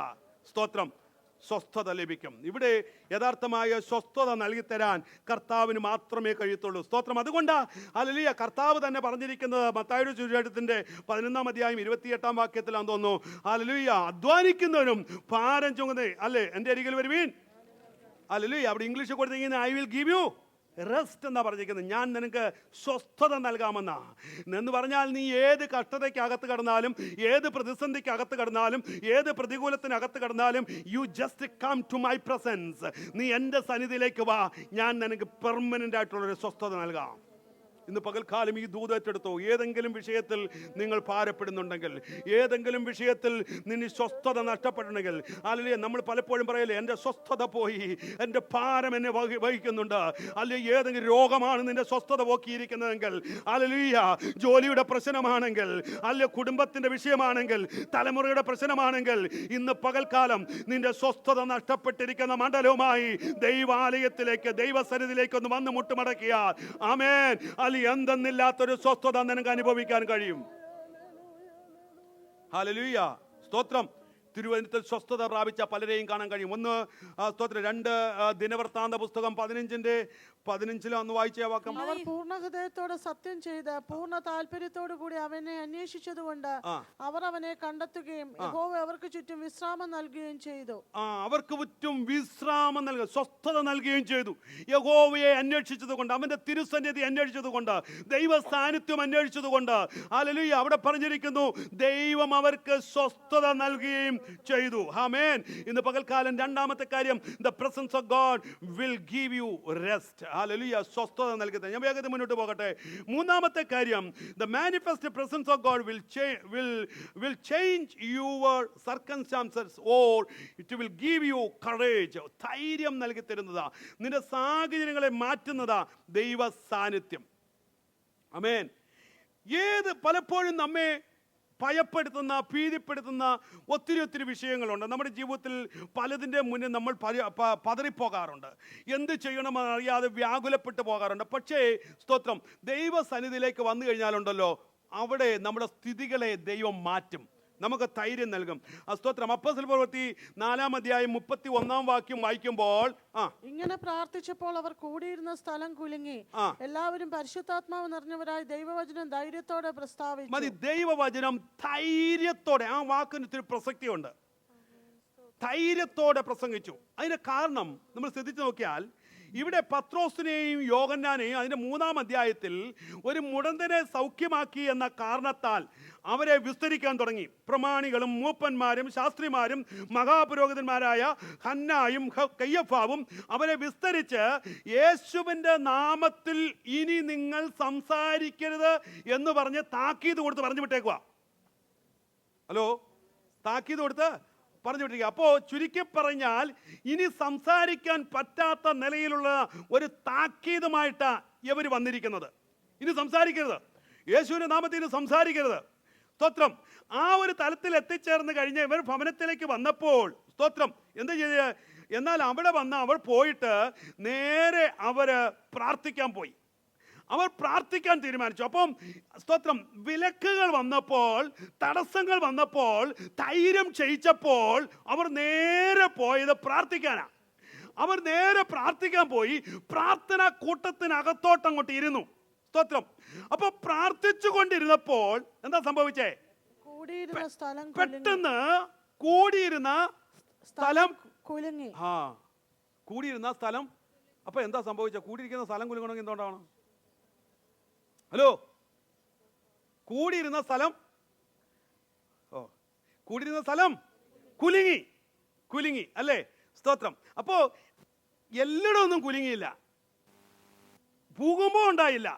സ്തോത്രം. സ്വസ്ഥത ലഭിക്കും. ഇവിടെ യഥാർത്ഥമായ സ്വസ്ഥത നൽകിത്തരാൻ കർത്താവിന് മാത്രമേ കഴിയത്തുള്ളൂ. സ്തോത്രം. അതുകൊണ്ട് ഹല്ലേലൂയ, കർത്താവ് തന്നെ പറഞ്ഞിരിക്കുന്നത് മത്തായിയുടെ സുവിശേഷത്തിന്റെ 11-ാം അധ്യായം 28-ാം വാക്യത്തിലാണെന്ന് തോന്നുന്നു. ഹല്ലേലൂയ, അധ്വാനിക്കുന്നവനും ഭാരം ചുമന്നേ, അല്ലേ, എൻ്റെ അരികിൽ വരുവീൻ. ഹല്ലേലൂയ. അവിടെ ഇംഗ്ലീഷ് കൊടുത്തിരിക്കുന്നത് I will give you rest എന്നാ പറഞ്ഞിരിക്കുന്നത്. ഞാൻ നിനക്ക് സ്വസ്ഥത നൽകാമെന്നാ. എന്ന് പറഞ്ഞാൽ നീ ഏത് കഷ്ടതയ്ക്കകത്ത് കടന്നാലും, ഏത് പ്രതിസന്ധിക്കകത്ത് കടന്നാലും, ഏത് പ്രതികൂലത്തിനകത്ത് കടന്നാലും, you just come to my presence. നീ എൻ്റെ സന്നിധിയിലേക്ക് വാ, ഞാൻ നിനക്ക് പെർമനൻ്റ് ആയിട്ടുള്ളൊരു സ്വസ്ഥത നൽകാം. ഇന്ന് പകൽക്കാലം ഈ ദൂതേറ്റെടുത്തോ. ഏതെങ്കിലും വിഷയത്തിൽ നിങ്ങൾ ഭാരപ്പെടുന്നുണ്ടെങ്കിൽ, ഏതെങ്കിലും വിഷയത്തിൽ നിന്നെ സ്വസ്ഥത നഷ്ടപ്പെട്ടുണ്ടെങ്കിൽ, അല്ലെങ്കിൽ നമ്മൾ പലപ്പോഴും പറയല്ലേ, എൻ്റെ സ്വസ്ഥത പോയി, എൻ്റെ ഭാരം എന്നെ വഹിക്കുന്നുണ്ട്. അല്ലെങ്കിൽ ഏതെങ്കിലും രോഗമാണ് നിന്റെ സ്വസ്ഥത പോക്കിയിരിക്കുന്നതെങ്കിൽ, അല്ലെങ്കിൽ ജോലിയുടെ പ്രശ്നമാണെങ്കിൽ, അല്ലെങ്കിൽ കുടുംബത്തിൻ്റെ വിഷയമാണെങ്കിൽ, തലമുറയുടെ പ്രശ്നമാണെങ്കിൽ, ഇന്ന് പകൽക്കാലം നിന്റെ സ്വസ്ഥത നഷ്ടപ്പെട്ടിരിക്കുന്ന മണ്ഡലവുമായി ദൈവാലയത്തിലേക്ക്, ദൈവസന്നിധിയിലേക്ക് ഒന്ന് വന്ന് മുട്ടുമടക്കിയാൽ, ആമേൻ, എന്തെന്നില്ലാത്തൊരു സ്വസ്ഥത നിനക്ക് അനുഭവിക്കാൻ കഴിയും. ഹല്ലേലൂയ, സ്തോത്രം. തിരുവനന്തപുരത്തിൽ സ്വസ്ഥത പ്രാപിച്ച പലരെയും കാണാൻ കഴിയും. ഒന്ന് സ്തോത്രം, 2 ദിനവൃത്താന്ത പുസ്തകം 15 ഒന്ന് വായിച്ച വാക്കം. അവർ പൂർണ്ണ ഹൃദയത്തോടെ സത്യം ചെയ്ത് പൂർണ്ണ താല്പര്യത്തോടു കൂടി അവനെ അന്വേഷിച്ചതുകൊണ്ട് അവർ അവനെ കണ്ടെത്തുകയും യഹോവ അവർക്ക് ചുറ്റും വിശ്രാമം നൽകുകയും ചെയ്തു. അവർക്ക് ചുറ്റും വിശ്രാമം നൽകുക, സ്വസ്ഥത നൽകുകയും ചെയ്തു. യഹോവയെ അന്വേഷിച്ചത് കൊണ്ട്, അവന്റെ തിരുസന്നിധി അന്വേഷിച്ചത് കൊണ്ട്, ദൈവ സാന്നിധ്യം അന്വേഷിച്ചത് കൊണ്ട്, ഹല്ലേലൂയ, അവിടെ പറഞ്ഞിരിക്കുന്നു ദൈവം അവർക്ക് സ്വസ്ഥത നൽകുകയും ചെയ്തു. ആമേൻ. ഇന്ന് പകൽക്കാലം രണ്ടാമത്തെ കാര്യം, the presence of God will give you rest. Hallelujah, സ്വസ്ഥത നൽകുന്നത്. ഞാൻ വേഗത്തിൽ മുന്നോട്ട് പോകട്ടെ. മൂന്നാമത്തെ കാര്യം, the manifest presence of God will change your circumstances, or it will give you courage. ധൈര്യം നൽകി തരുന്നതാ, നിന്റെ സാഹചര്യങ്ങളെ മാറ്റുന്നതാ ദൈവ സാന്നിധ്യം. ആമേൻ. പലപ്പോഴും നമ്മെ ഭയപ്പെടുത്തുന്ന, ഭീതിപ്പെടുത്തുന്ന ഒത്തിരി വിഷയങ്ങളുണ്ട്. നമ്മുടെ ജീവിതത്തിൽ പലതിൻ്റെ മുന്നിൽ നമ്മൾ പതറിപ്പോകാറുണ്ട്. എന്ത് ചെയ്യണമെന്ന് അറിയാതെ വ്യാകുലപ്പെട്ടു പോകാറുണ്ട്. പക്ഷേ സ്തോത്രം, ദൈവ സന്നിധിയിലേക്ക് വന്നു കഴിഞ്ഞാലുണ്ടല്ലോ, അവിടെ നമ്മുടെ സ്ഥിതികളെ ദൈവം മാറ്റും, നമുക്ക് ധൈര്യം നൽകും. സ്തോത്രം. അപ്പോസ്തല പ്രവൃത്തി 4-ാം അധ്യായം 31-ാം വാക്യം വായിക്കുമ്പോൾ, ഇങ്ങനെ പ്രാർത്ഥിച്ചപ്പോൾ അവർ കൂടിയിരുന്ന സ്ഥലം കുലുങ്ങി, എല്ലാവരും പരിശുദ്ധാത്മാവ് നിറഞ്ഞവരായി ദൈവവചനം ധൈര്യത്തോടെ പ്രസ്താവിച്ചു. മതി, ദൈവവചനം ധൈര്യത്തോടെ. ആ വാക്കിന് ഇത്തിരി പ്രസക്തിയുണ്ട്. ധൈര്യത്തോടെ പ്രസംഗിച്ചു. അതിന്റെ കാരണം നമ്മൾ ശ്രദ്ധിച്ചു നോക്കിയാൽ, ഇവിടെ പത്രോസിനെയും യോഹന്നാനെയും അതിന്റെ 3-ാം അധ്യായത്തിൽ ഒരു മുടന്തനെ സൗഖ്യമാക്കി എന്ന കാരണത്താൽ അവരെ വിസ്തരിക്കാൻ തുടങ്ങി. പ്രമാണികളും മൂപ്പന്മാരും ശാസ്ത്രിമാരും മഹാപുരോഹിതന്മാരായ ഹന്നായും കയ്യഫാവും അവരെ വിസ്തരിച്ച് യേശുവിൻ്റെ നാമത്തിൽ ഇനി നിങ്ങൾ സംസാരിക്കരുത് എന്ന് പറഞ്ഞ് താക്കീത് കൊടുത്ത് പറഞ്ഞു വിട്ടേക്കുക. ഹലോ, താക്കീത് കൊടുത്ത് പറഞ്ഞു വിട്ടിരിക്കുക. അപ്പോൾ ചുരുക്കി പറഞ്ഞാൽ, ഇനി സംസാരിക്കാൻ പറ്റാത്ത നിലയിലുള്ള ഒരു താക്കീതുമായിട്ടാണ് ഇവർ വന്നിരിക്കുന്നത്. ഇനി സംസാരിക്കരുത്, യേശുവിൻ്റെ നാമത്തിൽ ഇനി സംസാരിക്കരുത്. സ്തോത്രം. ആ ഒരു തലത്തിൽ എത്തിച്ചേർന്ന് കഴിഞ്ഞ് ഇവർ ഭവനത്തിലേക്ക് വന്നപ്പോൾ, സ്തോത്രം, എന്താ ചെയ്ത്? എന്നാൽ അവിടെ വന്ന് അവർ പോയിട്ട് നേരെ അവർ പ്രാർത്ഥിക്കാൻ പോയി. അവർ പ്രാർത്ഥിക്കാൻ തീരുമാനിച്ചു. അപ്പം സ്തോത്രം, വിലക്കുകൾ വന്നപ്പോൾ, തടസ്സങ്ങൾ വന്നപ്പോൾ, ധൈര്യം ക്ഷയിച്ചപ്പോൾ അവർ നേരെ പോയത് പ്രാർത്ഥിക്കാനാ. അവർ നേരെ പ്രാർത്ഥിക്കാൻ പോയി. പ്രാർത്ഥന കൂട്ടത്തിനകത്തോട്ടങ്ങോട്ട് ഇരുന്നു. സ്തോത്രം. അപ്പൊ പ്രാർത്ഥിച്ചു കൊണ്ടിരുന്നപ്പോൾ എന്താ സംഭവിച്ചേ? പെട്ടെന്ന് കൂടിയിരുന്ന സ്ഥലം കുലുങ്ങി. കൂടിയിരുന്ന സ്ഥലം. അപ്പൊ എന്താ സംഭവിച്ച? കൂടിയിരിക്കുന്ന സ്ഥലം കുലുങ്ങണമെങ്കിൽ എന്തുകൊണ്ടാണ്? ഹലോ, കൂടിയിരുന്ന സ്ഥലം കൂടിയിരുന്ന സ്ഥലം കുലുങ്ങി അല്ലേ? സ്തോത്രം. അപ്പോ എല്ലായിടൊന്നും കുലുങ്ങിയില്ല, ഭൂകമ്പം ഉണ്ടായില്ല.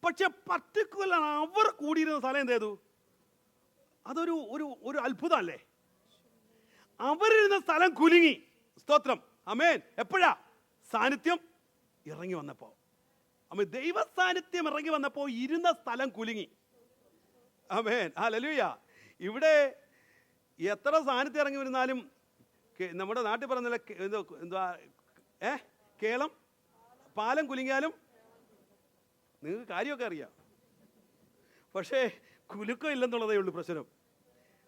പക്ഷെ പർട്ടിക്കുലർ അവർ കൂടിയിരുന്ന സ്ഥലം എന്ത് ചെയ്തു? അതൊരു ഒരു ഒരു അത്ഭുതമല്ലേ? അവരിരുന്ന സ്ഥലം കുലുങ്ങി. സ്തോത്രം. ആമേൻ. എപ്പോഴാ? സാന്നിധ്യം ഇറങ്ങി വന്നപ്പോ. ദൈവ സാന്നിധ്യം ഇറങ്ങി വന്നപ്പോൾ ഇരുന്ന സ്ഥലം കുലുങ്ങി. ആമേൻ. ഹല്ലേലൂയ. ഇവിടെ എത്ര സാന്നിധ്യം ഇറങ്ങി വരുന്നാലും, നമ്മുടെ നാട്ടിൽ പറഞ്ഞ എന്താ കേളം പാലം കുലുങ്ങിയാലും നിങ്ങൾക്ക് കാര്യമൊക്കെ അറിയാം, പക്ഷേ കുലുക്കം ഇല്ലെന്നുള്ളതേ ഉള്ളൂ പ്രശ്നം.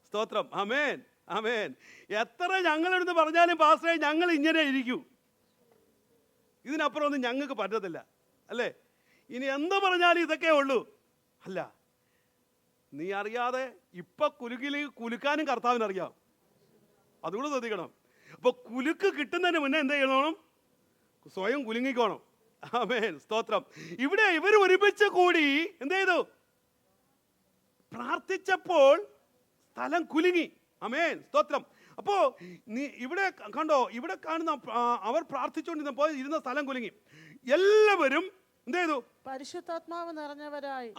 സ്തോത്രം. ആമേൻ, ആമേൻ. എത്ര ഞങ്ങളെടുത്ത് പറഞ്ഞാലും പാസ്റ്ററെ ഞങ്ങൾ ഇങ്ങനെ ഇരിക്കൂ, ഇതിനപ്പുറം ഒന്നും ഞങ്ങൾക്ക് പറ്റത്തില്ല അല്ലേ? ഇനി എന്ത് പറഞ്ഞാലും ഇതൊക്കെ ഉള്ളൂ. അല്ല, നീ അറിയാതെ ഇപ്പൊ കുലുക്കാനും കർത്താവിനറിയാം. അതുകൂടെ ശ്രദ്ധിക്കണം. അപ്പൊ കുലുക്ക് കിട്ടുന്നതിന് മുന്നേ എന്ത് ചെയ്യണം? സ്വയം കുലുങ്ങിക്കോണം. ആമേൻ, സ്തോത്രം. ഇവിടെ ഇവർ ഒരുമിച്ച് കൂടി എന്ത് ചെയ്തു? പ്രാർത്ഥിച്ചപ്പോൾ സ്ഥലം കുലുങ്ങി. ആമേൻ, സ്തോത്രം. അപ്പോ നീ ഇവിടെ കണ്ടോ, ഇവിടെ കാണുന്ന അവർ പ്രാർത്ഥിച്ചുകൊണ്ടിരുന്നപ്പോൾ ഇരുന്ന സ്ഥലം കുലുങ്ങി. എല്ലാവരും എന്ത് ചെയ്തു? പരിശുദ്ധാത്മാവ് നിറഞ്ഞവരായി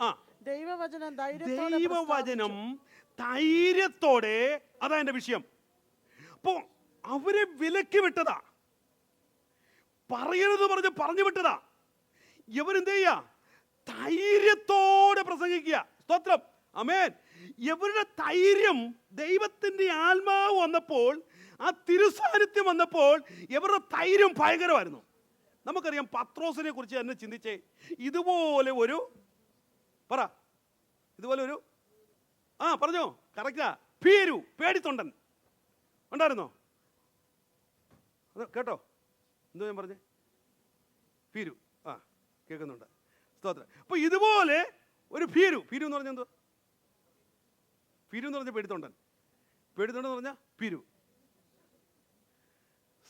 ദൈവവചനം ധൈര്യത്തോടെ, അതാ എന്റെ വിഷയം. അപ്പോ അവരെ വിലക്കി വിട്ടതാ, പറയരുത് പറഞ്ഞു വിട്ടതാ. ഇവരെന്ത് ചെയ്യാ? ധൈര്യത്തോടെ പ്രസംഗിക്കുക. സ്തോത്രം, ആമേൻ. ഇവരുടെ ധൈര്യം, ദൈവത്തിന്റെ ആത്മാവ് വന്നപ്പോൾ, ആ തിരുസാന്നിധ്യം വന്നപ്പോൾ ഇവരുടെ ധൈര്യം ഭയങ്കരമായിരുന്നു. നമുക്കറിയാം പത്രോസിനെ കുറിച്ച് തന്നെ ചിന്തിച്ചേ. ഇതുപോലെ ഒരു പറഞ്ഞോ, കറക്റ്റാ, പേടിത്തൊണ്ടൻ ഉണ്ടായിരുന്നോ? അത് കേട്ടോ? എന്തോ ഞാൻ പറഞ്ഞേ? ഭീരു. കേൾക്കുന്നുണ്ട്. സ്തോത്രം. അപ്പൊ ഇതുപോലെ ഒരു ഭീരു എന്ന് പറഞ്ഞാൽ എന്തോ? ഭീരു എന്ന് പറഞ്ഞ പേടിത്തൊണ്ടൻ എന്ന് പറഞ്ഞാൽ ഭീരു.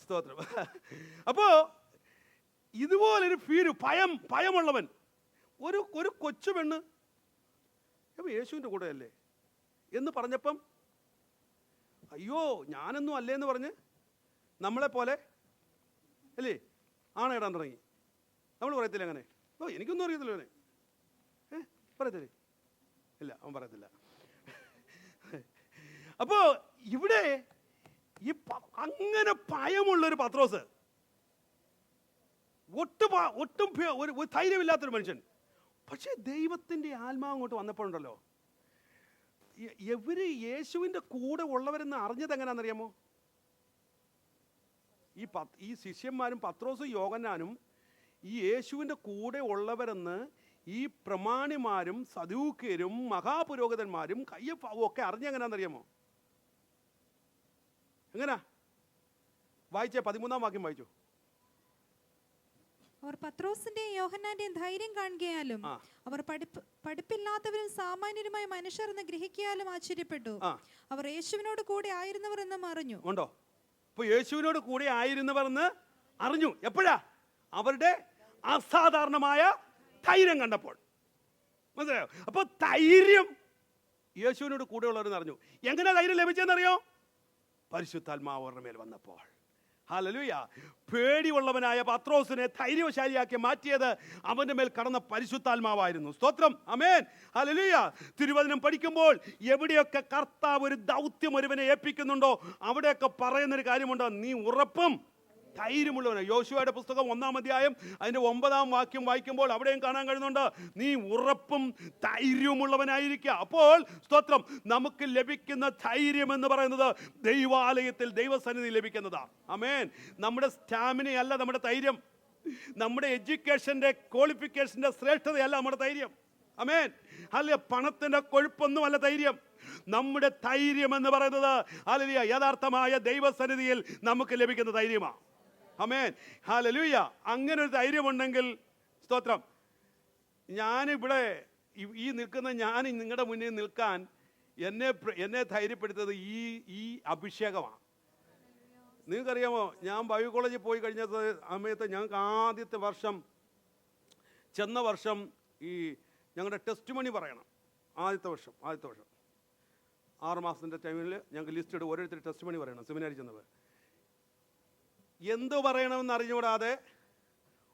സ്തോത്രം. അപ്പോ ഇതുപോലൊരു ഭീരു, ഭയമുള്ളവൻ, ഒരു കൊച്ചു പെണ്ണ് യേശുവിൻ്റെ കൂടെ അല്ലേ എന്ന് പറഞ്ഞപ്പം, അയ്യോ ഞാനൊന്നും അല്ലേന്ന് പറഞ്ഞ് നമ്മളെ പോലെ അല്ലേ ആണയിടാൻ തുടങ്ങി. നമ്മൾ പറയത്തില്ല അങ്ങനെ? എനിക്കൊന്നും അറിയത്തില്ല അവനെ. പറയത്തില്ലേ? ഇല്ല, അവൻ പറയത്തില്ല. അപ്പോ ഇവിടെ ഈ അങ്ങനെ ഭയമുള്ളൊരു പത്രോസ്, ഒട്ടും ഒരു ധൈര്യമില്ലാത്തൊരു മനുഷ്യൻ. പക്ഷേ ദൈവത്തിൻ്റെ ആത്മാവ് അങ്ങോട്ട് വന്നപ്പോഴുണ്ടല്ലോ, ഇവര് യേശുവിൻ്റെ കൂടെ ഉള്ളവരെന്ന് അറിഞ്ഞത് എങ്ങനെയാണെന്നറിയാമോ? ഈ ശിഷ്യന്മാരും പത്രോസും യോഹന്നാനും ഈ യേശുവിൻ്റെ കൂടെ ഉള്ളവരെന്ന് ഈ പ്രമാണിമാരും സദൂക്യരും മഹാപുരോഹിതന്മാരും കയ്യഫാവും ഒക്കെ അറിഞ്ഞെങ്ങനെയാണെന്നറിയാമോ? എങ്ങനാ വായിച്ചേ? 13-ാം വാക്യം വായിച്ചു. അവർ പത്രോസിന്റെയും യോഹന്നാന്റെയും ധൈര്യം കാണുകയാലും അവർ പഠിപ്പില്ലാത്തവരും സാമാന്യരുമായ മനുഷ്യർ എന്ന് ഗ്രഹിക്കാലും ആശ്ചര്യപ്പെട്ടു. അവർ യേശുവിനോട് കൂടെ ആയിരുന്നവർ എന്നും അറിഞ്ഞു. ഉണ്ടോ? അപ്പൊ യേശുവിനോട് കൂടെ ആയിരുന്നവർ എന്ന് അറിഞ്ഞു. എപ്പോഴാ? അവരുടെ അസാധാരണമായ ധൈര്യം കണ്ടപ്പോൾ. മനസ്സിലായോ? അപ്പൊ ധൈര്യം യേശുവിനോട് കൂടെ ഉള്ളവരെന്ന് അറിഞ്ഞു. എങ്ങനെ ധൈര്യം ലഭിച്ചെന്നറിയോ? പരിശുദ്ധാത്മാവ് അവരുടെ മേൽ വന്നപ്പോൾ. ഹല്ലേലൂയ. പേടിയുള്ളവനായ പത്രോസിനെ ധൈര്യശാലിയാക്കി മാറ്റിയത് അവന്റെ മേൽ കടന്ന പരിശുദ്ധാത്മാവായിരുന്നു. സ്തോത്രം, ആമേൻ, ഹല്ലേലൂയ. തിരുവചനം പഠിക്കുമ്പോൾ എവിടെയൊക്കെ കർത്താവ് ഒരു ദൗത്യം ഒരുവനെ ഏൽപ്പിക്കുന്നുണ്ടോ അവിടെയൊക്കെ പറയുന്നൊരു കാര്യമുണ്ടോ? നീ ഉറപ്പും ധൈര്യമുള്ളവനാണ്. യോശുവയുടെ പുസ്തകം 1-ാം അധ്യായം അതിൻ്റെ 9-ാം വാക്യം വായിക്കുമ്പോൾ അവിടെയും കാണാൻ കഴിയുന്നുണ്ട്, നീ ഉറപ്പും ധൈര്യമുള്ളവനായിരിക്കുക. അപ്പോൾ സ്തോത്രം, നമുക്ക് ലഭിക്കുന്ന ധൈര്യം എന്ന് പറയുന്നത് ദൈവാലയത്തിൽ ദൈവസന്നിധി ലഭിക്കുന്നതാണ്. ആമേൻ. നമ്മുടെ സ്റ്റാമിനയല്ല നമ്മുടെ ധൈര്യം, നമ്മുടെ എഡ്യൂക്കേഷൻ്റെ ക്വാളിഫിക്കേഷൻ്റെ ശ്രേഷ്ഠതയല്ല നമ്മുടെ ധൈര്യം. ആമേൻ. അല്ല, പണത്തിൻ്റെ കൊഴുപ്പൊന്നുമല്ല ധൈര്യം. നമ്മുടെ ധൈര്യം എന്ന് പറയുന്നത് ഹല്ലേലൂയ യഥാർത്ഥമായ ദൈവസന്നിധിയിൽ നമുക്ക് ലഭിക്കുന്ന ധൈര്യമാണ്. ആമേൻ, ഹല്ലേലൂയ. അങ്ങനെ ഒരു ധൈര്യമുണ്ടെങ്കിൽ സ്തോത്രം, ഞാനിവിടെ ഈ നിൽക്കുന്ന ഞാൻ നിങ്ങളുടെ മുന്നിൽ നിൽക്കാൻ എന്നെ ധൈര്യപ്പെടുത്തത് ഈ അഭിഷേകമാണ്. നിങ്ങൾക്കറിയാമോ, ഞാൻ ബൈബിൾ കോളേജിൽ പോയി കഴിഞ്ഞ സമയത്ത് ഞങ്ങൾക്ക് ആദ്യത്തെ വർഷം ചെന്ന വർഷം ഈ ഞങ്ങളുടെ ടെസ്റ്റ് മണി പറയണം. ആദ്യത്തെ വർഷം 6 മാസത്തിൻ്റെ ടൈമിൽ ഞങ്ങൾക്ക് ലിസ്റ്റ് ഇട്ട് ഓരോരുത്തർ ടെസ്റ്റ് മണി പറയണം. സെമിനാരി ചെന്നവർ എന്ത് പറയണമെന്ന് അറിഞ്ഞുകൂടാതെ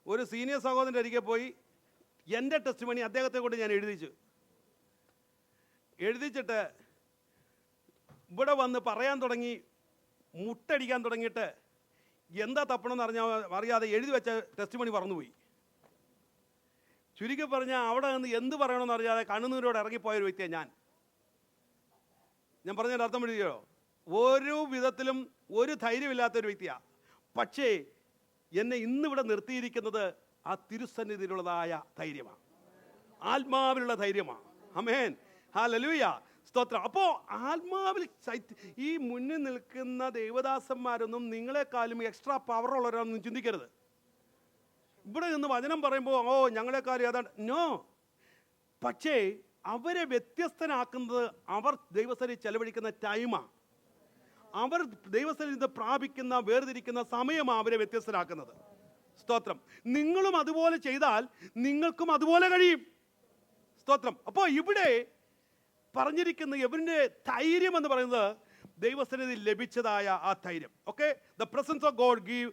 ഒരു സീനിയർ സഹോദരൻ്റെ അരികെ പോയി എൻ്റെ ടെസ്റ്റ് മണി അദ്ദേഹത്തെ കൊണ്ട് ഞാൻ എഴുതിച്ചിട്ട് ഇവിടെ വന്ന് പറയാൻ തുടങ്ങി, മുട്ടടിക്കാൻ തുടങ്ങിയിട്ട് എന്താ തപ്പണമെന്ന് അറിയാതെ എഴുതി വെച്ച ടെസ്റ്റ് മണി പറന്നുപോയി. ചുരുക്കി പറഞ്ഞാൽ അവിടെ നിന്ന് എന്ത് പറയണമെന്ന് അറിയാതെ കണ്ണുനീരോടെ ഇറങ്ങിപ്പോയൊരു വ്യക്തിയാണ് ഞാൻ പറഞ്ഞതിൻ്റെ അർത്ഥം എഴുതിയോ? ഒരു വിധത്തിലും ഒരു ധൈര്യമില്ലാത്തൊരു വ്യക്തിയാണ്. പക്ഷേ എന്നെ ഇന്നിവിടെ നിർത്തിയിരിക്കുന്നത് ആ തിരുസന്നിധിയിലുള്ളതായ ധൈര്യമാണ്, ആത്മാവിലുള്ള ധൈര്യമാണ്. ആമേൻ, ഹല്ലേലൂയ, സ്തോത്രം. അപ്പോൾ ആത്മാവിൽ ഈ മുന്നിൽ നിൽക്കുന്ന ദേവദാസന്മാരൊന്നും നിങ്ങളെക്കാളും എക്സ്ട്രാ പവറുള്ളവരാണെന്നും ചിന്തിക്കരുത്. ഇവിടെ നിന്ന് വചനം പറയുമ്പോൾ ഞങ്ങളെക്കാളും ഏതാണ്ട് നോ. പക്ഷേ അവരെ വ്യത്യസ്തനാക്കുന്നത് അവർ ദൈവസന്നിധിയിൽ ചെലവഴിക്കുന്ന ടൈമാണ്, അവർ ദൈവസന്നിധിയിൽ നിന്ന് പ്രാപിക്കുന്ന വേർതിരിക്കുന്ന സമയമാണ് അവരെ വ്യത്യസ്തനാക്കുന്നത്. സ്തോത്രം. നിങ്ങളും അതുപോലെ ചെയ്താൽ നിങ്ങൾക്കും അതുപോലെ കഴിയും. സ്തോത്രം. അപ്പോൾ ഇവിടെ പറഞ്ഞിരിക്കുന്ന ഇവന്റെ ധൈര്യം എന്ന് പറയുന്നത് ദൈവസന്നിധി ലഭിച്ചതായ ആ ധൈര്യം. Okay, the presence of God give